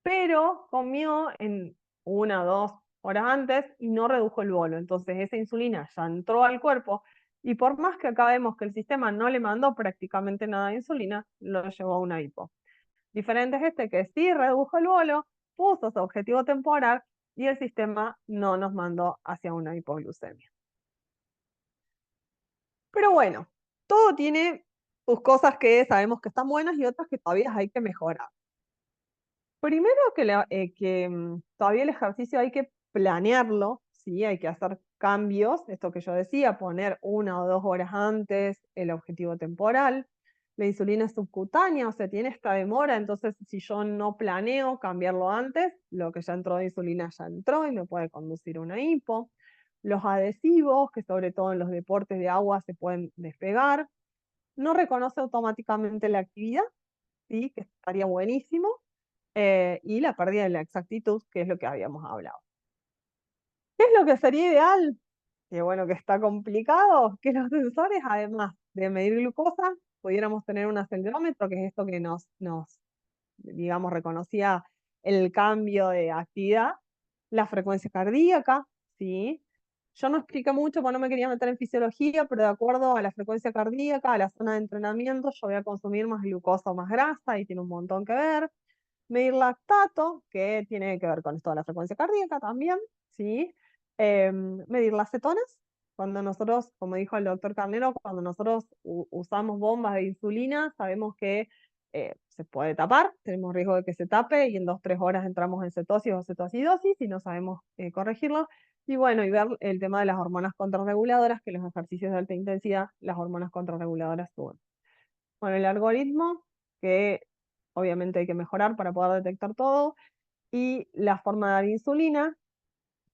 pero comió en 1 o 2 horas antes y no redujo el bolo. Entonces esa insulina ya entró al cuerpo y por más que acá vemos que el sistema no le mandó prácticamente nada de insulina, lo llevó a una hipo. Diferente es este que sí redujo el bolo, puso su objetivo temporal y el sistema no nos mandó hacia una hipoglucemia. Pero bueno, todo tiene sus cosas que sabemos que están buenas y otras que todavía hay que mejorar. Primero que todavía el ejercicio hay que planearlo, ¿sí? Hay que hacer cambios, esto que yo decía, poner 1 o 2 horas antes el objetivo temporal. La insulina es subcutánea, o sea, tiene esta demora, entonces si yo no planeo cambiarlo antes, lo que ya entró de insulina ya entró y me puede conducir a una hipo. Los adhesivos, que sobre todo en los deportes de agua se pueden despegar. No reconoce automáticamente la actividad, ¿sí? Que estaría buenísimo. Y la pérdida de la exactitud, que es lo que habíamos hablado. ¿Qué es lo que sería ideal? Que bueno, que está complicado, que los sensores, además de medir glucosa, pudiéramos tener un acelerómetro, que es esto que digamos, reconocía el cambio de actividad, la frecuencia cardíaca, ¿sí? Yo no expliqué mucho porque no me quería meter en fisiología, pero de acuerdo a la frecuencia cardíaca, a la zona de entrenamiento, yo voy a consumir más glucosa o más grasa y tiene un montón que ver. Medir lactato, que tiene que ver con esto de la frecuencia cardíaca también, ¿sí? Medir las cetonas, cuando nosotros, como dijo el doctor Carnero, cuando nosotros usamos bombas de insulina, sabemos que se puede tapar, tenemos riesgo de que se tape y en 2-3 horas entramos en cetosis o cetoacidosis y no sabemos corregirlo. Y bueno, y ver el tema de las hormonas contrarreguladoras, que en los ejercicios de alta intensidad, las hormonas contrarreguladoras suben. Bueno, el algoritmo, que obviamente hay que mejorar para poder detectar todo, y la forma de dar insulina,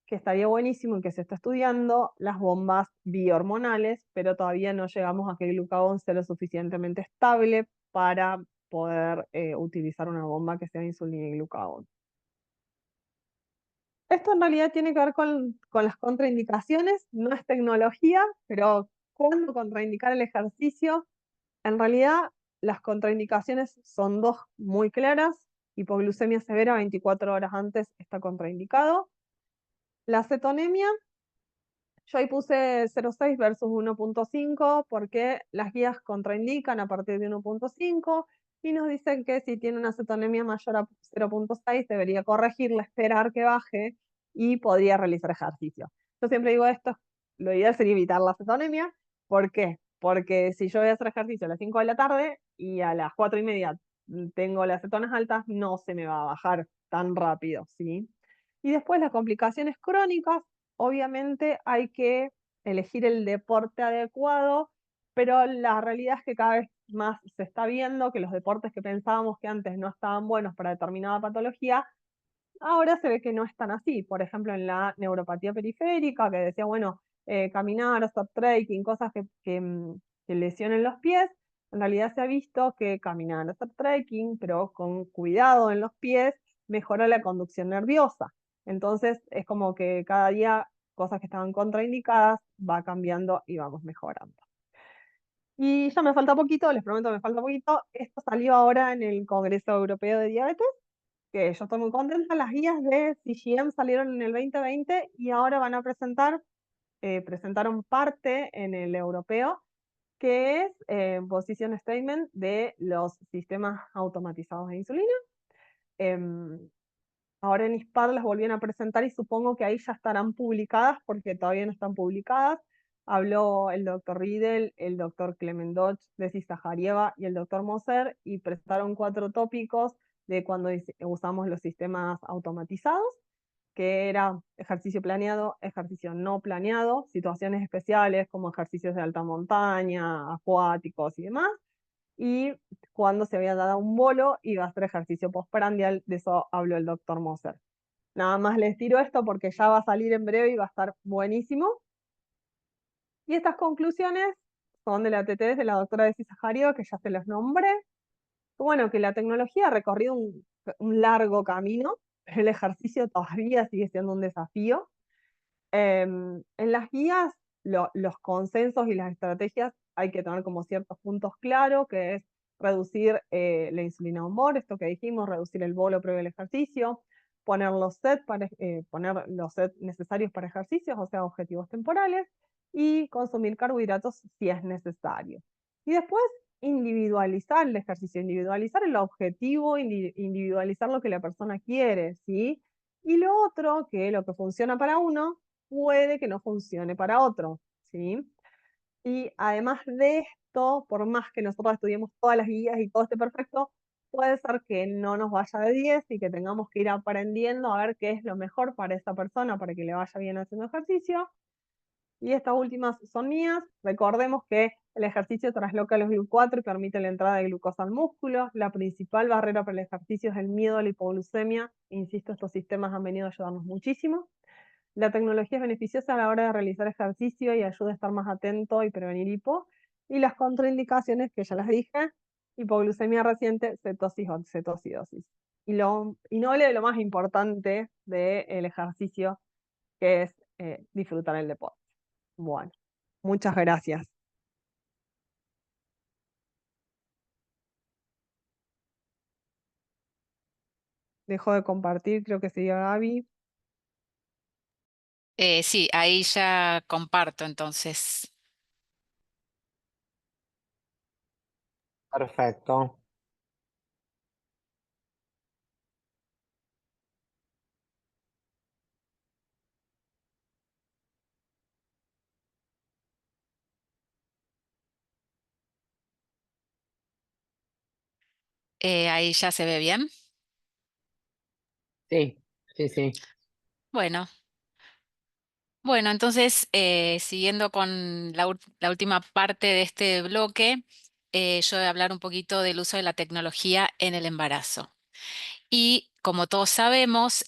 que estaría buenísimo y que se está estudiando, las bombas biohormonales, pero todavía no llegamos a que el glucagón sea lo suficientemente estable para poder utilizar una bomba que sea insulina y glucagón. Esto en realidad tiene que ver con las contraindicaciones, no es tecnología, pero ¿cuándo contraindicar el ejercicio? En realidad, las contraindicaciones son 2 muy claras. Hipoglucemia severa 24 horas antes está contraindicado. La cetonemia, yo ahí puse 0,6 versus 1,5 porque las guías contraindican a partir de 1,5 y nos dicen que si tiene una cetonemia mayor a 0,6 debería corregirla, esperar que baje y podría realizar ejercicio. Yo siempre digo esto, lo ideal sería evitar la cetonemia. ¿Por qué? Porque si yo voy a hacer ejercicio a las 5 de la tarde y a las 4:30 tengo las cetonas altas, no se me va a bajar tan rápido, ¿sí? Y después las complicaciones crónicas, obviamente hay que elegir el deporte adecuado, pero la realidad es que cada vez más se está viendo que los deportes que pensábamos que antes no estaban buenos para determinada patología, ahora se ve que no están así. Por ejemplo, en la neuropatía periférica, que decía, bueno, caminar, hacer trekking, cosas que lesionen los pies, en realidad se ha visto que caminar, hacer trekking, pero con cuidado en los pies, mejora la conducción nerviosa. Entonces, es como que cada día cosas que estaban contraindicadas va cambiando y vamos mejorando. Y ya me falta poquito, les prometo, me falta poquito. Esto salió ahora en el Congreso Europeo de Diabetes, que yo estoy muy contenta. Las guías de CGM salieron en el 2020 y ahora van a presentaron parte en el europeo, que es Position Statement de los sistemas automatizados de insulina. Ahora en ISPAD las volvieron a presentar y supongo que ahí ya estarán publicadas porque todavía no están publicadas. Habló el doctor Riedel, el doctor Clement Dodge, Desi Zaharieva y el doctor Moser y presentaron 4 tópicos de cuando usamos los sistemas automatizados, que era ejercicio planeado, ejercicio no planeado, situaciones especiales como ejercicios de alta montaña, acuáticos y demás, y cuando se había dado un bolo iba a hacer ejercicio postprandial, de eso habló el doctor Moser. Nada más les tiro esto porque ya va a salir en breve y va a estar buenísimo. Y estas conclusiones son de la TT, de la doctora Desi Sahario, que ya se los nombré. Bueno, que la tecnología ha recorrido un largo camino, pero el ejercicio todavía sigue siendo un desafío. En las guías, los consensos y las estrategias hay que tener como ciertos puntos claros, que es reducir la insulina humor, esto que dijimos, reducir el bolo previo al ejercicio, poner los sets necesarios para ejercicios, o sea, objetivos temporales, y consumir carbohidratos si es necesario. Y después individualizar el ejercicio, individualizar el objetivo, individualizar lo que la persona quiere, ¿sí? Y lo otro, que lo que funciona para uno, puede que no funcione para otro, ¿sí? Y además de esto, por más que nosotros estudiemos todas las guías y todo esté perfecto, puede ser que no nos vaya de 10 y que tengamos que ir aprendiendo a ver qué es lo mejor para esa persona, para que le vaya bien haciendo ejercicio. Y estas últimas son mías. Recordemos que el ejercicio trasloca los GLUT4 y permite la entrada de glucosa al músculo. La principal barrera para el ejercicio es el miedo a la hipoglucemia. Insisto, estos sistemas han venido a ayudarnos muchísimo. La tecnología es beneficiosa a la hora de realizar ejercicio y ayuda a estar más atento y prevenir hipo. Y las contraindicaciones, que ya las dije, hipoglucemia reciente, cetosis o cetocidosis. Y no hable de lo más importante del ejercicio, que es disfrutar el deporte. Bueno, muchas gracias. Dejo de compartir, creo que sería Gaby. Sí, ahí ya comparto entonces. Perfecto. Ahí ya se ve bien. Sí, sí, sí. Bueno, bueno, entonces siguiendo con la última parte de este bloque, yo voy a hablar un poquito del uso de la tecnología en el embarazo. Y como todos sabemos,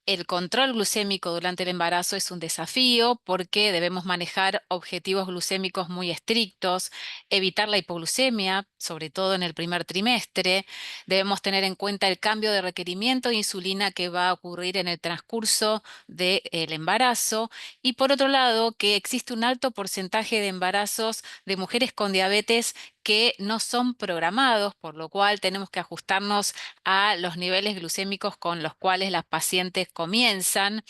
el control glucémico durante el embarazo es un desafío porque debemos manejar objetivos glucémicos muy estrictos, evitar la hipoglucemia, sobre todo en el primer trimestre. Debemos tener en cuenta el cambio de requerimiento de insulina que va a ocurrir en el transcurso del embarazo. Y por otro lado, que existe un alto porcentaje de embarazos de mujeres con diabetes que no son programados, por lo cual tenemos que ajustarnos a los niveles glucémicos con los cuales las pacientes comienzan.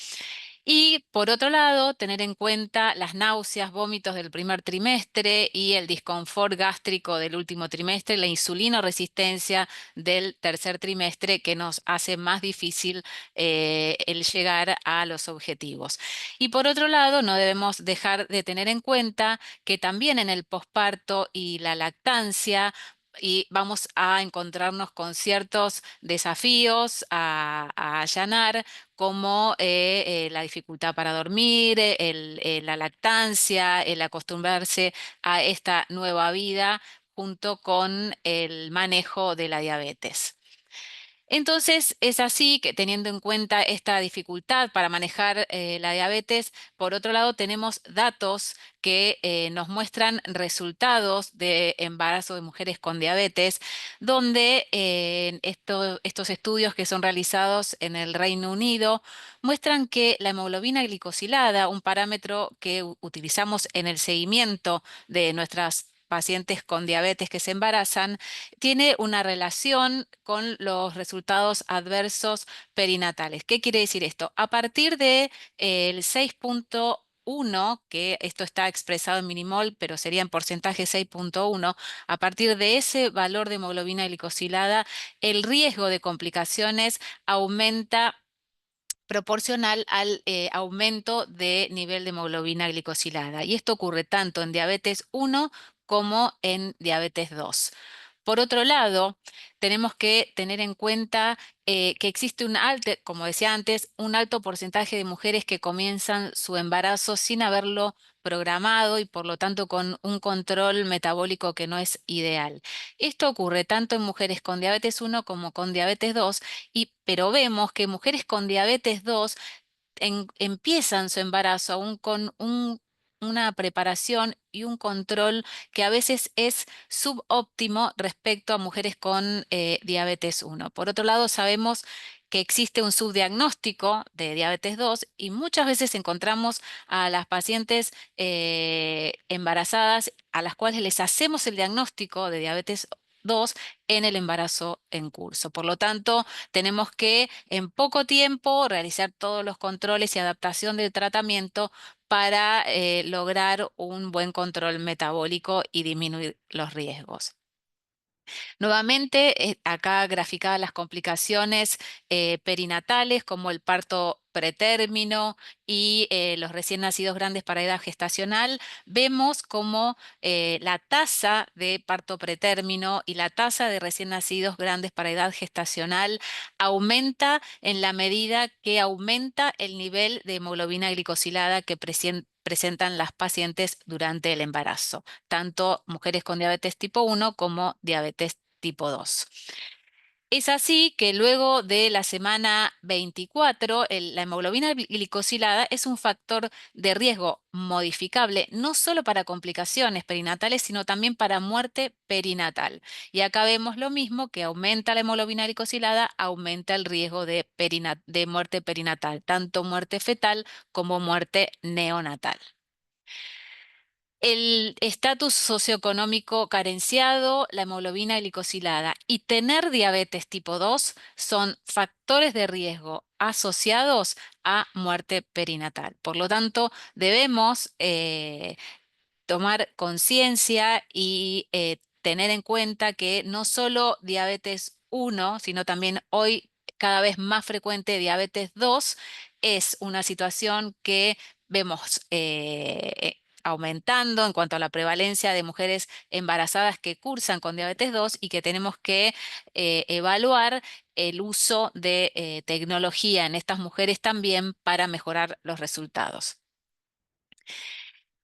Y por otro lado, tener en cuenta las náuseas, vómitos del primer trimestre y el disconfort gástrico del último trimestre, la insulinoresistencia del tercer trimestre que nos hace más difícil el llegar a los objetivos. Y por otro lado, no debemos dejar de tener en cuenta que también en el posparto y la lactancia, y vamos a encontrarnos con ciertos desafíos a allanar, como la dificultad para dormir, la lactancia, el acostumbrarse a esta nueva vida junto con el manejo de la diabetes. Entonces, es así que teniendo en cuenta esta dificultad para manejar la diabetes, por otro lado tenemos datos que nos muestran resultados de embarazo de mujeres con diabetes, donde estos estudios que son realizados en el Reino Unido muestran que la hemoglobina glicosilada, un parámetro que utilizamos en el seguimiento de nuestras pacientes con diabetes que se embarazan, tiene una relación con los resultados adversos perinatales. ¿Qué quiere decir esto? A partir de el 6,1, que esto está expresado en milimol, pero sería en porcentaje 6,1, a partir de ese valor de hemoglobina glicosilada, el riesgo de complicaciones aumenta proporcional al aumento de nivel de hemoglobina glicosilada. Y esto ocurre tanto en diabetes 1 como en diabetes 2. Por otro lado, tenemos que tener en cuenta que existe como decía antes, un alto porcentaje de mujeres que comienzan su embarazo sin haberlo programado y por lo tanto con un control metabólico que no es ideal. Esto ocurre tanto en mujeres con diabetes 1 como con diabetes 2, pero vemos que mujeres con diabetes 2 empiezan su embarazo aún con un una preparación y un control que a veces es subóptimo respecto a mujeres con diabetes 1. Por otro lado, sabemos que existe un subdiagnóstico de diabetes 2 y muchas veces encontramos a las pacientes embarazadas a las cuales les hacemos el diagnóstico de diabetes 2 en el embarazo en curso. Por lo tanto, tenemos que en poco tiempo realizar todos los controles y adaptación del tratamiento para lograr un buen control metabólico y disminuir los riesgos. Nuevamente, acá graficadas las complicaciones perinatales como el parto pretérmino y los recién nacidos grandes para edad gestacional. Vemos como la tasa de parto pretérmino y la tasa de recién nacidos grandes para edad gestacional aumenta en la medida que aumenta el nivel de hemoglobina glicosilada que presentan las pacientes durante el embarazo, tanto mujeres con diabetes tipo 1 como diabetes tipo 2. Es así que luego de la semana 24, la hemoglobina glicosilada es un factor de riesgo modificable, no solo para complicaciones perinatales, sino también para muerte perinatal. Y acá vemos lo mismo, que aumenta la hemoglobina glicosilada, aumenta el riesgo de muerte perinatal, tanto muerte fetal como muerte neonatal. El estatus socioeconómico carenciado, la hemoglobina glicosilada y tener diabetes tipo 2 son factores de riesgo asociados a muerte perinatal. Por lo tanto, debemos tomar conciencia y tener en cuenta que no solo diabetes 1, sino también hoy cada vez más frecuente diabetes 2 es una situación que vemos aumentando en cuanto a la prevalencia de mujeres embarazadas que cursan con diabetes 2 y que tenemos que evaluar el uso de tecnología en estas mujeres también para mejorar los resultados.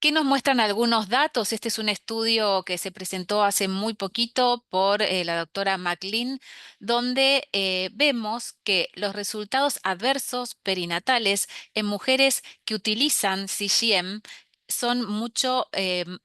¿Qué nos muestran algunos datos? Este es un estudio que se presentó hace muy poquito por la doctora McLean, donde vemos que los resultados adversos perinatales en mujeres que utilizan CGM son mucho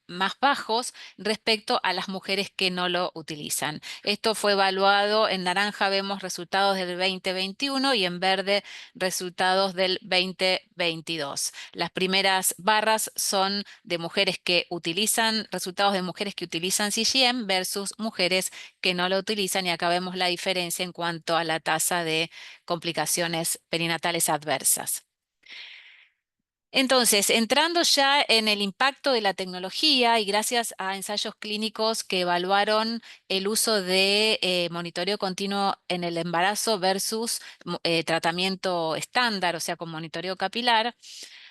más bajos respecto a las mujeres que no lo utilizan. Esto fue evaluado, en naranja vemos resultados del 2021 y en verde resultados del 2022. Las primeras barras son de mujeres que utilizan, resultados de mujeres que utilizan CGM versus mujeres que no lo utilizan, y acá vemos la diferencia en cuanto a la tasa de complicaciones perinatales adversas. Entonces, entrando ya en el impacto de la tecnología y gracias a ensayos clínicos que evaluaron el uso de monitoreo continuo en el embarazo versus tratamiento estándar, o sea, con monitoreo capilar,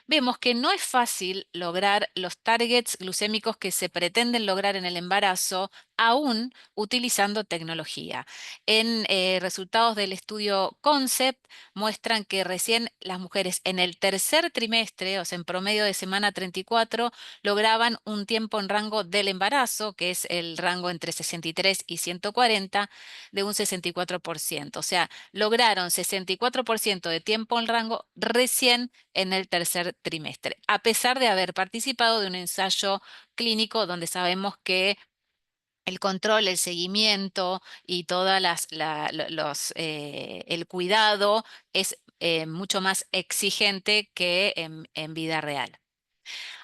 vemos que no es fácil lograr los targets glucémicos que se pretenden lograr en el embarazo, aún utilizando tecnología. En resultados del estudio CONCEPT muestran que recién las mujeres en el tercer trimestre, o sea, en promedio de semana 34, lograban un tiempo en rango del embarazo, que es el rango entre 63 y 140, de un 64%. O sea, lograron 64% de tiempo en rango recién en el tercer trimestre, a pesar de haber participado de un ensayo clínico donde sabemos que el control, el seguimiento y todas el cuidado es mucho más exigente que en vida real.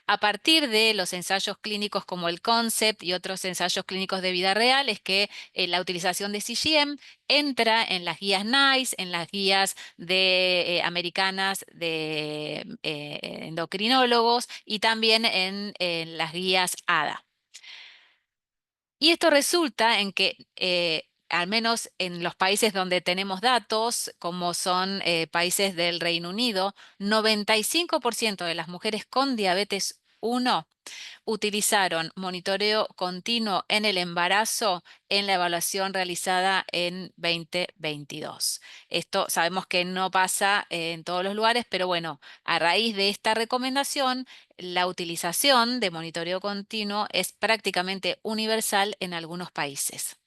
A partir de los ensayos clínicos como el CONCEPT y otros ensayos clínicos de vida real es que la utilización de CGM entra en las guías NICE, en las guías americanas de endocrinólogos y también en las guías ADA. Y esto resulta en que, al menos en los países donde tenemos datos, como son países del Reino Unido, 95% de las mujeres con diabetes 1 utilizaron monitoreo continuo en el embarazo en la evaluación realizada en 2022. Esto sabemos que no pasa en todos los lugares, pero bueno, a raíz de esta recomendación, la utilización de monitoreo continuo es prácticamente universal en algunos países.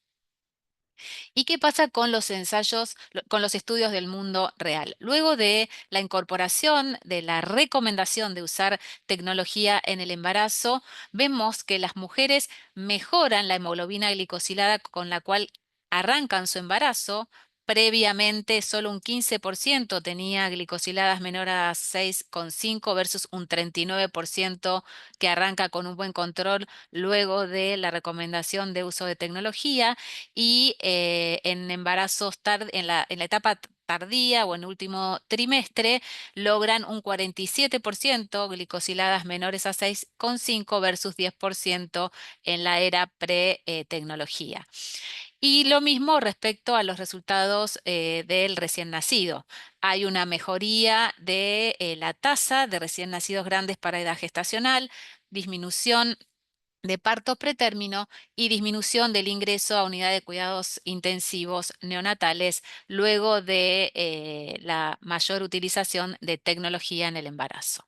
¿Y qué pasa con los ensayos, con los estudios del mundo real? Luego de la incorporación de la recomendación de usar tecnología en el embarazo, vemos que las mujeres mejoran la hemoglobina glicosilada con la cual arrancan su embarazo. Previamente, solo un 15% tenía glicosiladas menor a 6,5 versus un 39% que arranca con un buen control luego de la recomendación de uso de tecnología y en embarazos en la etapa tardía o en último trimestre logran un 47% glicosiladas menores a 6,5 versus 10% en la era pre-tecnología. Y lo mismo respecto a los resultados del recién nacido. Hay una mejoría de la tasa de recién nacidos grandes para edad gestacional, disminución de parto pretérmino y disminución del ingreso a unidad de cuidados intensivos neonatales luego de la mayor utilización de tecnología en el embarazo.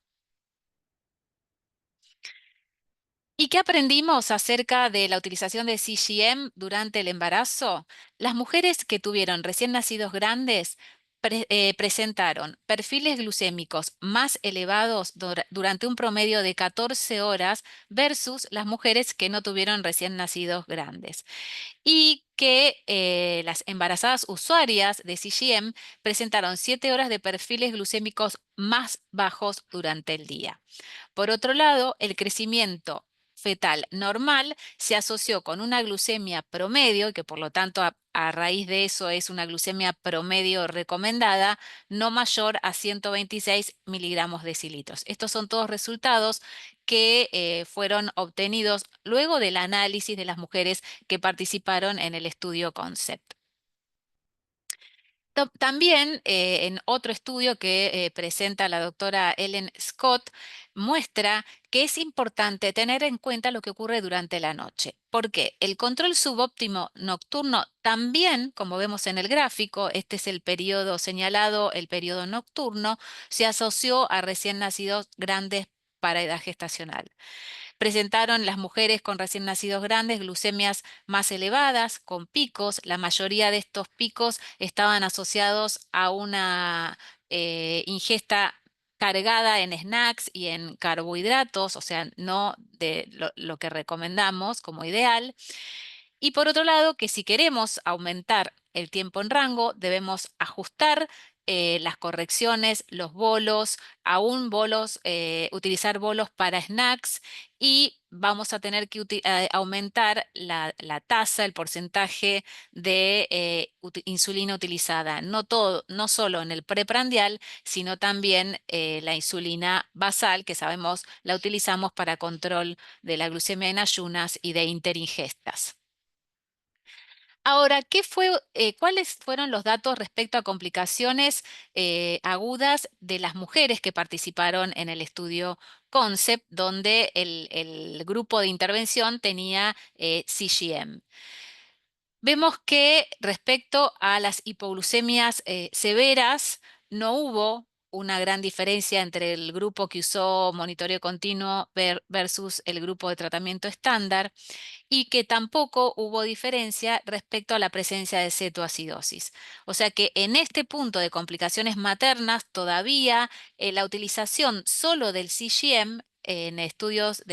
¿Y qué aprendimos acerca de la utilización de CGM durante el embarazo? Las mujeres que tuvieron recién nacidos grandes presentaron perfiles glucémicos más elevados durante un promedio de 14 horas versus las mujeres que no tuvieron recién nacidos grandes. Y que las embarazadas usuarias de CGM presentaron 7 horas de perfiles glucémicos más bajos durante el día. Por otro lado, el crecimiento fetal normal se asoció con una glucemia promedio, y que por lo tanto a raíz de eso es una glucemia promedio recomendada, no mayor a 126 miligramos decilitros. Estos son todos resultados que fueron obtenidos luego del análisis de las mujeres que participaron en el estudio CONCEPT. También en otro estudio que presenta la doctora Ellen Scott, muestra que es importante tener en cuenta lo que ocurre durante la noche, porque el control subóptimo nocturno también, como vemos en el gráfico, este es el periodo señalado, el periodo nocturno, se asoció a recién nacidos grandes para edad gestacional. Presentaron las mujeres con recién nacidos grandes glucemias más elevadas, con picos. La mayoría de estos picos estaban asociados a una ingesta cargada en snacks y en carbohidratos, o sea, no de lo que recomendamos como ideal. Y por otro lado, que si queremos aumentar el tiempo en rango, debemos ajustar las correcciones, los bolos, aún bolos, utilizar bolos para snacks y vamos a tener que aumentar la tasa, el porcentaje de insulina utilizada, no solo en el preprandial, sino también la insulina basal, que sabemos la utilizamos para control de la glucemia en ayunas y de interingestas. Ahora, ¿cuáles fueron los datos respecto a complicaciones agudas de las mujeres que participaron en el estudio CONCEPT, donde el grupo de intervención tenía CGM? Vemos que respecto a las hipoglucemias severas, no hubo una gran diferencia entre el grupo que usó monitoreo continuo versus el grupo de tratamiento estándar y que tampoco hubo diferencia respecto a la presencia de cetoacidosis. O sea que en este punto de complicaciones maternas todavía la utilización solo del CGM en estudios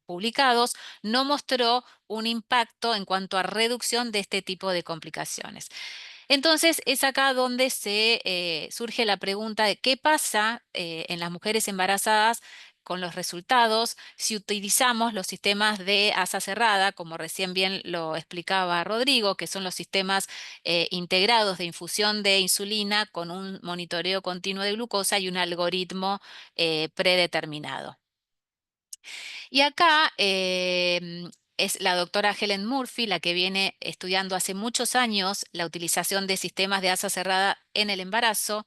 publicados no mostró un impacto en cuanto a reducción de este tipo de complicaciones. Entonces, es acá donde surge la pregunta de qué pasa en las mujeres embarazadas con los resultados si utilizamos los sistemas de asa cerrada, como recién bien lo explicaba Rodrigo, que son los sistemas integrados de infusión de insulina con un monitoreo continuo de glucosa y un algoritmo predeterminado. Y acá es la doctora Helen Murphy la que viene estudiando hace muchos años la utilización de sistemas de asa cerrada en el embarazo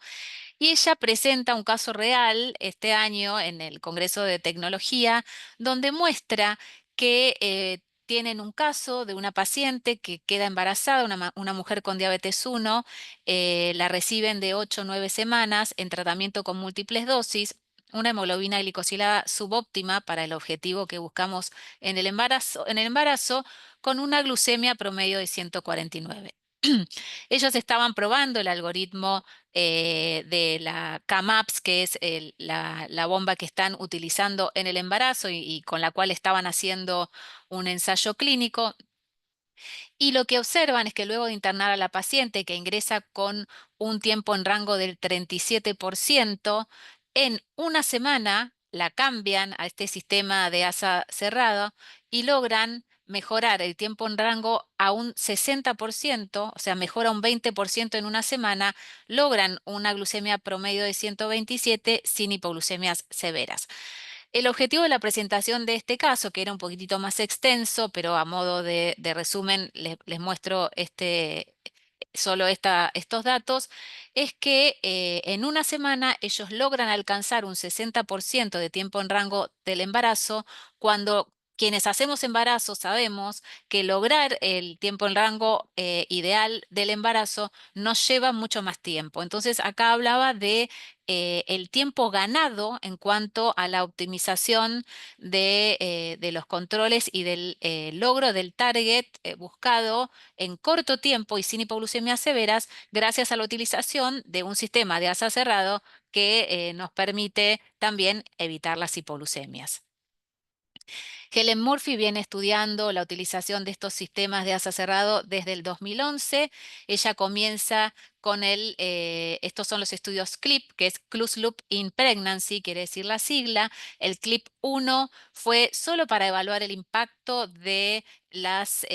y ella presenta un caso real este año en el Congreso de Tecnología donde muestra que tienen un caso de una paciente que queda embarazada, una mujer con diabetes 1, la reciben de 8 o 9 semanas en tratamiento con múltiples dosis. una hemoglobina glicosilada subóptima para el objetivo que buscamos en el embarazo con una glucemia promedio de 149. Ellos estaban probando el algoritmo de la CAMAPS, que es la bomba que están utilizando en el embarazo y con la cual estaban haciendo un ensayo clínico. Y lo que observan es que luego de internar a la paciente, que ingresa con un tiempo en rango del 37%, en una semana la cambian a este sistema de asa cerrado y logran mejorar el tiempo en rango a un 60%, o sea, mejora un 20% en una semana, logran una glucemia promedio de 127 sin hipoglucemias severas. El objetivo de la presentación de este caso, que era un poquitito más extenso, pero a modo de resumen les muestro solo estos datos, es que en una semana ellos logran alcanzar un 60% de tiempo en rango del embarazo, cuando quienes hacemos embarazo sabemos que lograr el tiempo en rango ideal del embarazo nos lleva mucho más tiempo. Entonces acá hablaba de el tiempo ganado en cuanto a la optimización de los controles y del logro del target buscado en corto tiempo y sin hipoglucemias severas, gracias a la utilización de un sistema de asa cerrado que nos permite también evitar las hipoglucemias. Helen Murphy viene estudiando la utilización de estos sistemas de asa cerrado desde el 2011. Ella comienza con estos son los estudios CLIP, que es Closed Loop in Pregnancy, quiere decir la sigla. El CLIP 1 fue solo para evaluar el impacto de las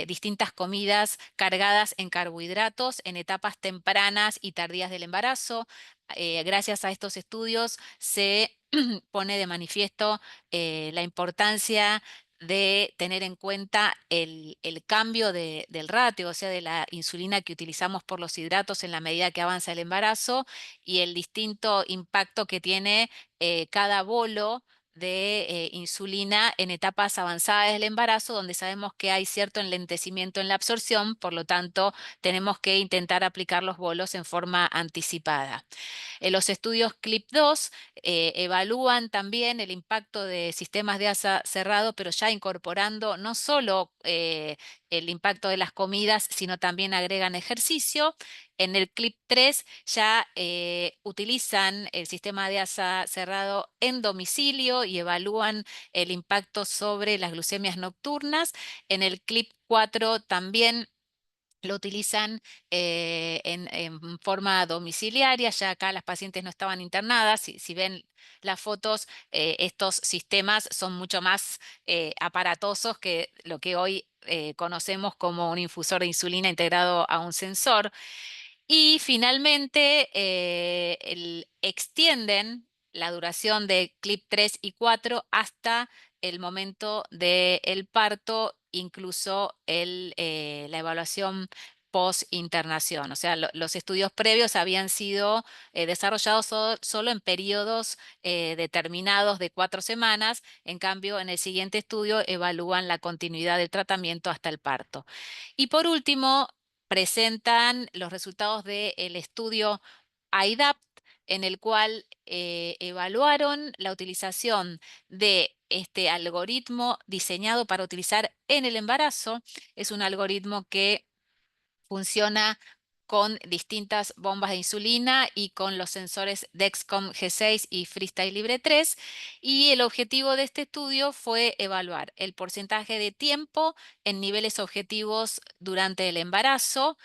distintas comidas cargadas en carbohidratos en etapas tempranas y tardías del embarazo. Gracias a estos estudios se pone de manifiesto la importancia de tener en cuenta el cambio del ratio, o sea, de la insulina que utilizamos por los hidratos en la medida que avanza el embarazo y el distinto impacto que tiene cada bolo de insulina en etapas avanzadas del embarazo, donde sabemos que hay cierto enlentecimiento en la absorción, por lo tanto, tenemos que intentar aplicar los bolos en forma anticipada. Los estudios CLIP2 evalúan también el impacto de sistemas de asa cerrado, pero ya incorporando no solo el impacto de las comidas, sino también agregan ejercicio. En el CLIP3 ya utilizan el sistema de asa cerrado en domicilio y evalúan el impacto sobre las glucemias nocturnas. En el CLIP4 también lo utilizan en forma domiciliaria, ya acá las pacientes no estaban internadas. Si ven las fotos, estos sistemas son mucho más aparatosos que lo que hoy conocemos como un infusor de insulina integrado a un sensor. Y finalmente extienden la duración de CLIP 3 y 4 hasta el momento del parto, incluso la evaluación post-internación. O sea, los estudios previos habían sido desarrollados solo en periodos determinados de 4 semanas. En cambio, en el siguiente estudio evalúan la continuidad del tratamiento hasta el parto. Y por último, presentan los resultados del estudio IDAPT, en el cual evaluaron la utilización de este algoritmo diseñado para utilizar en el embarazo. Es un algoritmo que funciona con distintas bombas de insulina y con los sensores Dexcom G6 y Freestyle Libre 3. Y el objetivo de este estudio fue evaluar el porcentaje de tiempo en niveles objetivos durante el embarazo,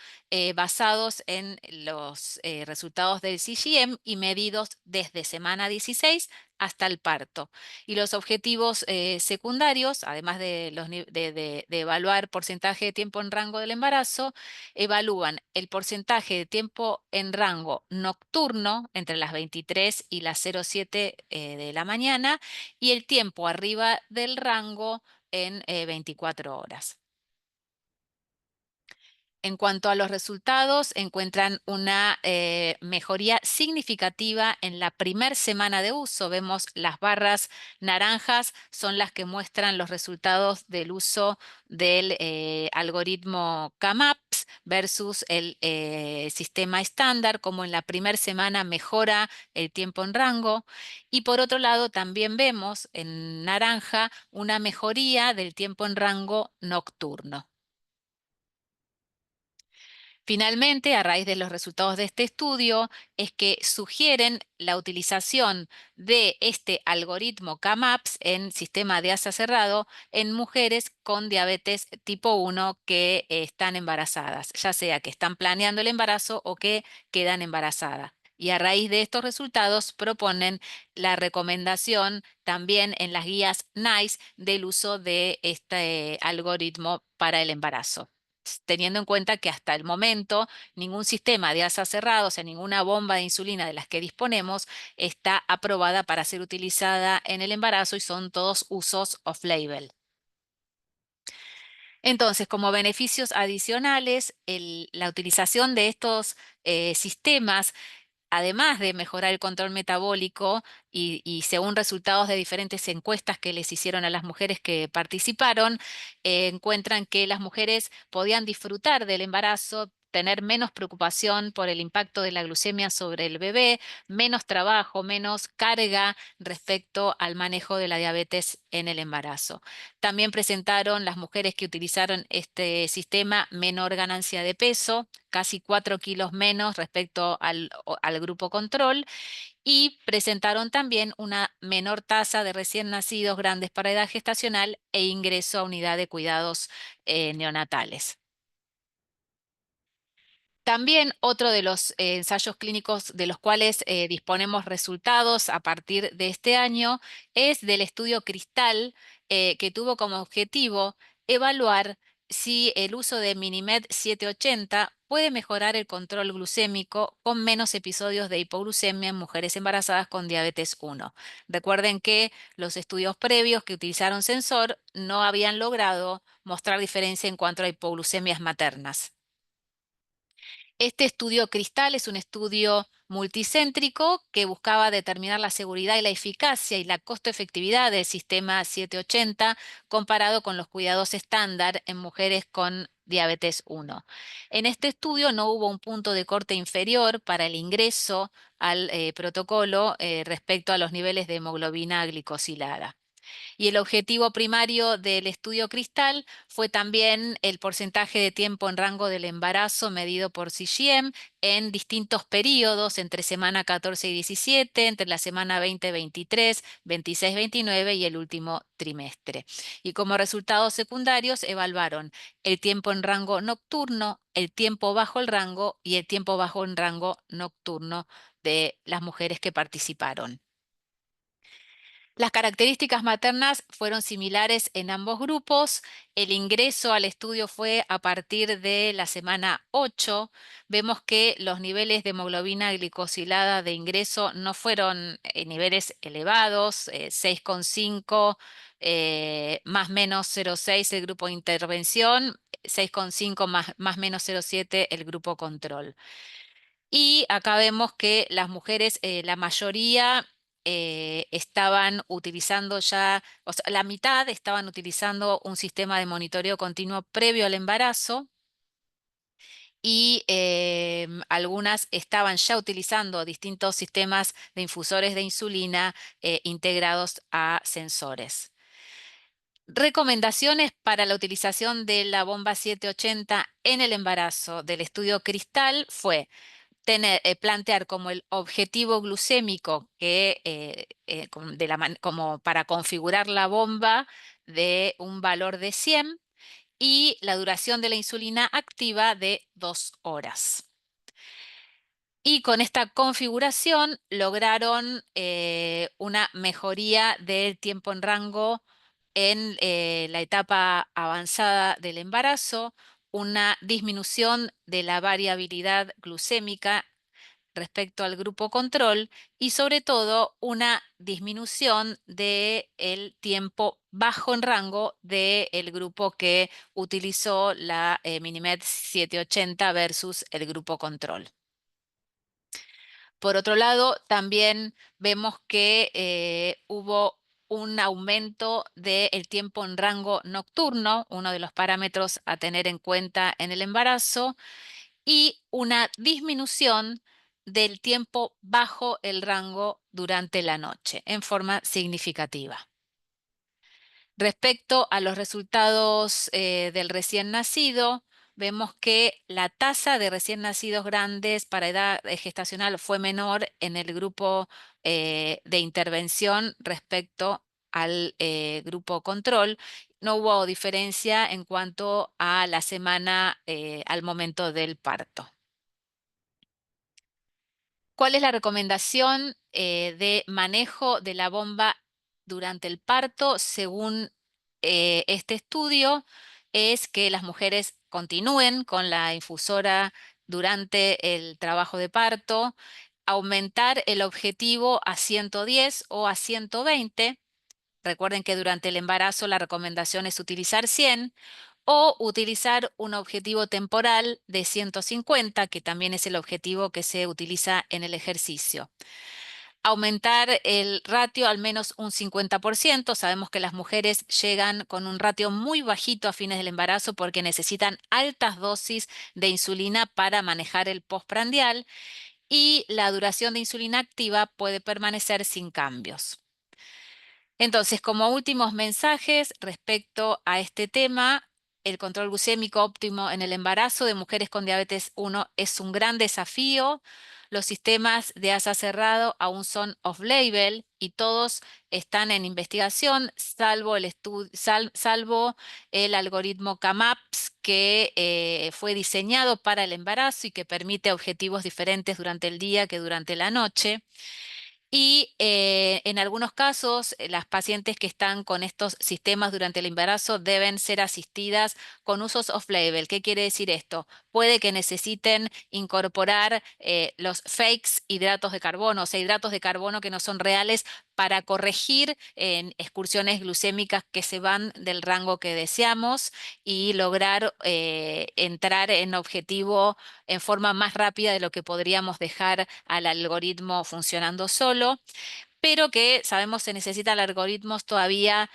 basados en los resultados del CGM y medidos desde semana 16 hasta el parto. Y los objetivos secundarios, además de evaluar porcentaje de tiempo en rango del embarazo, evalúan el porcentaje de tiempo en rango nocturno entre las 23 y las 07 de la mañana y el tiempo arriba del rango en 24 horas. En cuanto a los resultados, encuentran una mejoría significativa en la primera semana de uso. Vemos las barras naranjas son las que muestran los resultados del uso del algoritmo CAMAPS versus el sistema estándar, como en la primera semana mejora el tiempo en rango. Y por otro lado, también vemos en naranja una mejoría del tiempo en rango nocturno. Finalmente, a raíz de los resultados de este estudio, es que sugieren la utilización de este algoritmo CAMAPS en sistema de asa cerrado en mujeres con diabetes tipo 1 que están embarazadas, ya sea que están planeando el embarazo o que quedan embarazadas. Y a raíz de estos resultados proponen la recomendación también en las guías NICE del uso de este algoritmo para el embarazo, teniendo en cuenta que hasta el momento ningún sistema de asa cerrado, o sea, ninguna bomba de insulina de las que disponemos está aprobada para ser utilizada en el embarazo y son todos usos off-label. Entonces, como beneficios adicionales, la utilización de estos sistemas, además de mejorar el control metabólico y según resultados de diferentes encuestas que les hicieron a las mujeres que participaron, encuentran que las mujeres podían disfrutar del embarazo, tener menos preocupación por el impacto de la glucemia sobre el bebé, menos trabajo, menos carga respecto al manejo de la diabetes en el embarazo. También presentaron las mujeres que utilizaron este sistema menor ganancia de peso, casi 4 kilos menos respecto al grupo control, y presentaron también una menor tasa de recién nacidos grandes para edad gestacional e ingreso a unidad de cuidados neonatales. También otro de los ensayos clínicos de los cuales disponemos resultados a partir de este año es del estudio Cristal, que tuvo como objetivo evaluar si el uso de Minimed 780 puede mejorar el control glucémico con menos episodios de hipoglucemia en mujeres embarazadas con diabetes 1. Recuerden que los estudios previos que utilizaron sensor no habían logrado mostrar diferencia en cuanto a hipoglucemias maternas. Este estudio Cristal es un estudio multicéntrico que buscaba determinar la seguridad y la eficacia y la costo-efectividad del sistema 780 comparado con los cuidados estándar en mujeres con diabetes 1. En este estudio no hubo un punto de corte inferior para el ingreso al protocolo respecto a los niveles de hemoglobina glicosilada. Y el objetivo primario del estudio Cristal fue también el porcentaje de tiempo en rango del embarazo medido por CGM en distintos periodos, entre semana 14 y 17, entre la semana 20-23, 26-29 y el último trimestre. Y como resultados secundarios evaluaron el tiempo en rango nocturno, el tiempo bajo el rango y el tiempo bajo el rango nocturno de las mujeres que participaron. Las características maternas fueron similares en ambos grupos. El ingreso al estudio fue a partir de la semana 8. Vemos que los niveles de hemoglobina glicosilada de ingreso no fueron niveles elevados, 6,5 más menos 0,6 el grupo de intervención, 6,5 más menos 0,7 el grupo control. Y acá vemos que las mujeres, la mayoría estaban utilizando ya, o sea, la mitad estaban utilizando un sistema de monitoreo continuo previo al embarazo y algunas estaban ya utilizando distintos sistemas de infusores de insulina integrados a sensores. Recomendaciones para la utilización de la bomba 780 en el embarazo del estudio Cristal fue plantear como el objetivo glucémico como para configurar la bomba de un valor de 100 y la duración de la insulina activa de 2 horas. Y con esta configuración lograron una mejoría del tiempo en rango en la etapa avanzada del embarazo, una disminución de la variabilidad glucémica respecto al grupo control y sobre todo una disminución del tiempo bajo en rango del grupo que utilizó la Minimed 780 versus el grupo control. Por otro lado, también vemos que hubo un aumento del tiempo en rango nocturno, uno de los parámetros a tener en cuenta en el embarazo, y una disminución del tiempo bajo el rango durante la noche en forma significativa. Respecto a los resultados del recién nacido, vemos que la tasa de recién nacidos grandes para edad gestacional fue menor en el grupo de intervención respecto al grupo control. No hubo diferencia en cuanto a la semana al momento del parto. ¿Cuál es la recomendación de manejo de la bomba durante el parto? Según este estudio, es que las mujeres continúen con la infusora durante el trabajo de parto, aumentar el objetivo a 110 o a 120. Recuerden que durante el embarazo la recomendación es utilizar 100 o utilizar un objetivo temporal de 150, que también es el objetivo que se utiliza en el ejercicio. Aumentar el ratio al menos un 50%. Sabemos que las mujeres llegan con un ratio muy bajito a fines del embarazo porque necesitan altas dosis de insulina para manejar el postprandial y la duración de insulina activa puede permanecer sin cambios. Entonces, como últimos mensajes respecto a este tema, el control glucémico óptimo en el embarazo de mujeres con diabetes 1 es un gran desafío. Los sistemas de ASA cerrado aún son off-label y todos están en investigación, salvo el algoritmo CAMAPS que fue diseñado para el embarazo y que permite objetivos diferentes durante el día que durante la noche. Y en algunos casos, las pacientes que están con estos sistemas durante el embarazo deben ser asistidas con usos off-label. ¿Qué quiere decir esto? Puede que necesiten incorporar los fakes hidratos de carbono, o sea, hidratos de carbono que no son reales para corregir en excursiones glucémicas que se van del rango que deseamos y lograr entrar en objetivo en forma más rápida de lo que podríamos dejar al algoritmo funcionando solo, pero que sabemos se necesitan algoritmos todavía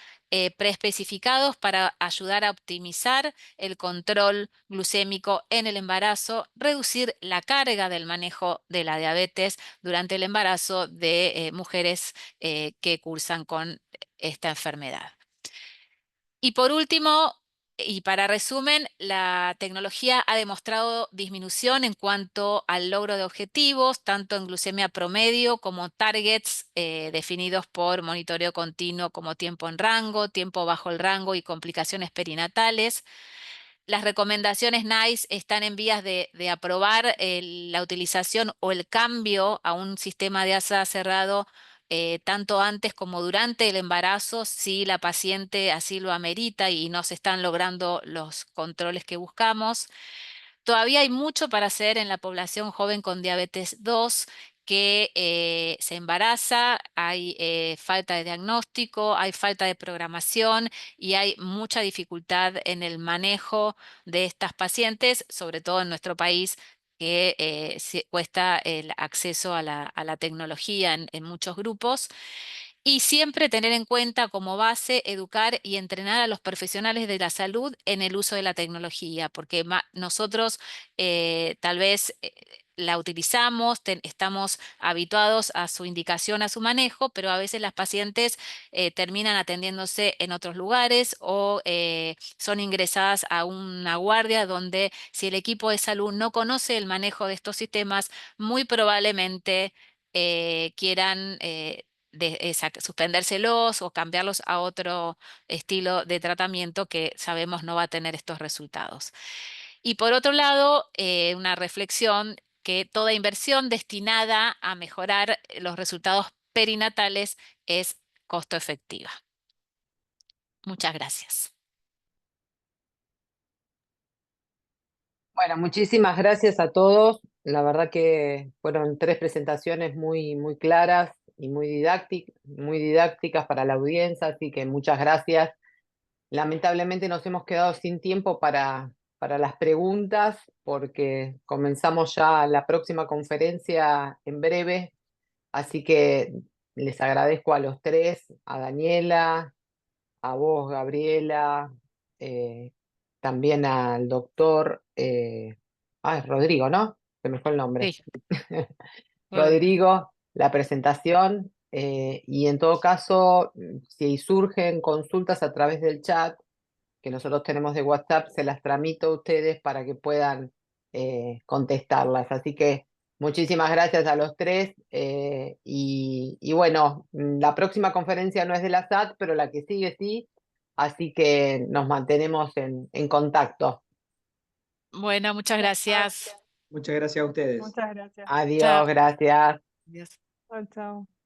preespecificados para ayudar a optimizar el control glucémico en el embarazo, reducir la carga del manejo de la diabetes durante el embarazo de mujeres que cursan con esta enfermedad. Y por último, y para resumen, la tecnología ha demostrado disminución en cuanto al logro de objetivos, tanto en glucemia promedio como targets definidos por monitoreo continuo como tiempo en rango, tiempo bajo el rango y complicaciones perinatales. Las recomendaciones NICE están en vías de aprobar la utilización o el cambio a un sistema de ASA cerrado tanto antes como durante el embarazo, si la paciente así lo amerita y no se están logrando los controles que buscamos. Todavía hay mucho para hacer en la población joven con diabetes 2 que se embaraza, hay falta de diagnóstico, hay falta de programación y hay mucha dificultad en el manejo de estas pacientes, sobre todo en nuestro país, que cuesta el acceso a la tecnología en muchos grupos. Y siempre tener en cuenta como base educar y entrenar a los profesionales de la salud en el uso de la tecnología, porque nosotros tal vez la utilizamos, estamos habituados a su indicación, a su manejo, pero a veces las pacientes terminan atendiéndose en otros lugares o son ingresadas a una guardia donde si el equipo de salud no conoce el manejo de estos sistemas, muy probablemente quieran suspendérselos o cambiarlos a otro estilo de tratamiento que sabemos no va a tener estos resultados. Y por otro lado, una reflexión que toda inversión destinada a mejorar los resultados perinatales es costo efectiva. Muchas gracias. Bueno, muchísimas gracias a todos. La verdad que fueron tres presentaciones muy, muy claras, y muy didácticas para la audiencia, así que muchas gracias. Lamentablemente nos hemos quedado sin tiempo para las preguntas porque comenzamos ya la próxima conferencia en breve, así que les agradezco a los tres, a Daniela, a vos, Gabriela, también al doctor, Rodrigo, ¿no? Se me fue el nombre. Sí, Rodrigo. Rodrigo, la presentación, y en todo caso, si surgen consultas a través del chat que nosotros tenemos de WhatsApp, se las tramito a ustedes para que puedan contestarlas. Así que muchísimas gracias a los tres, y bueno, la próxima conferencia no es de la SAT, pero la que sigue sí, así que nos mantenemos en contacto. Bueno, muchas gracias. Muchas gracias a ustedes. Muchas gracias. Adiós, Chao. gracias. Adiós. Chao, chao.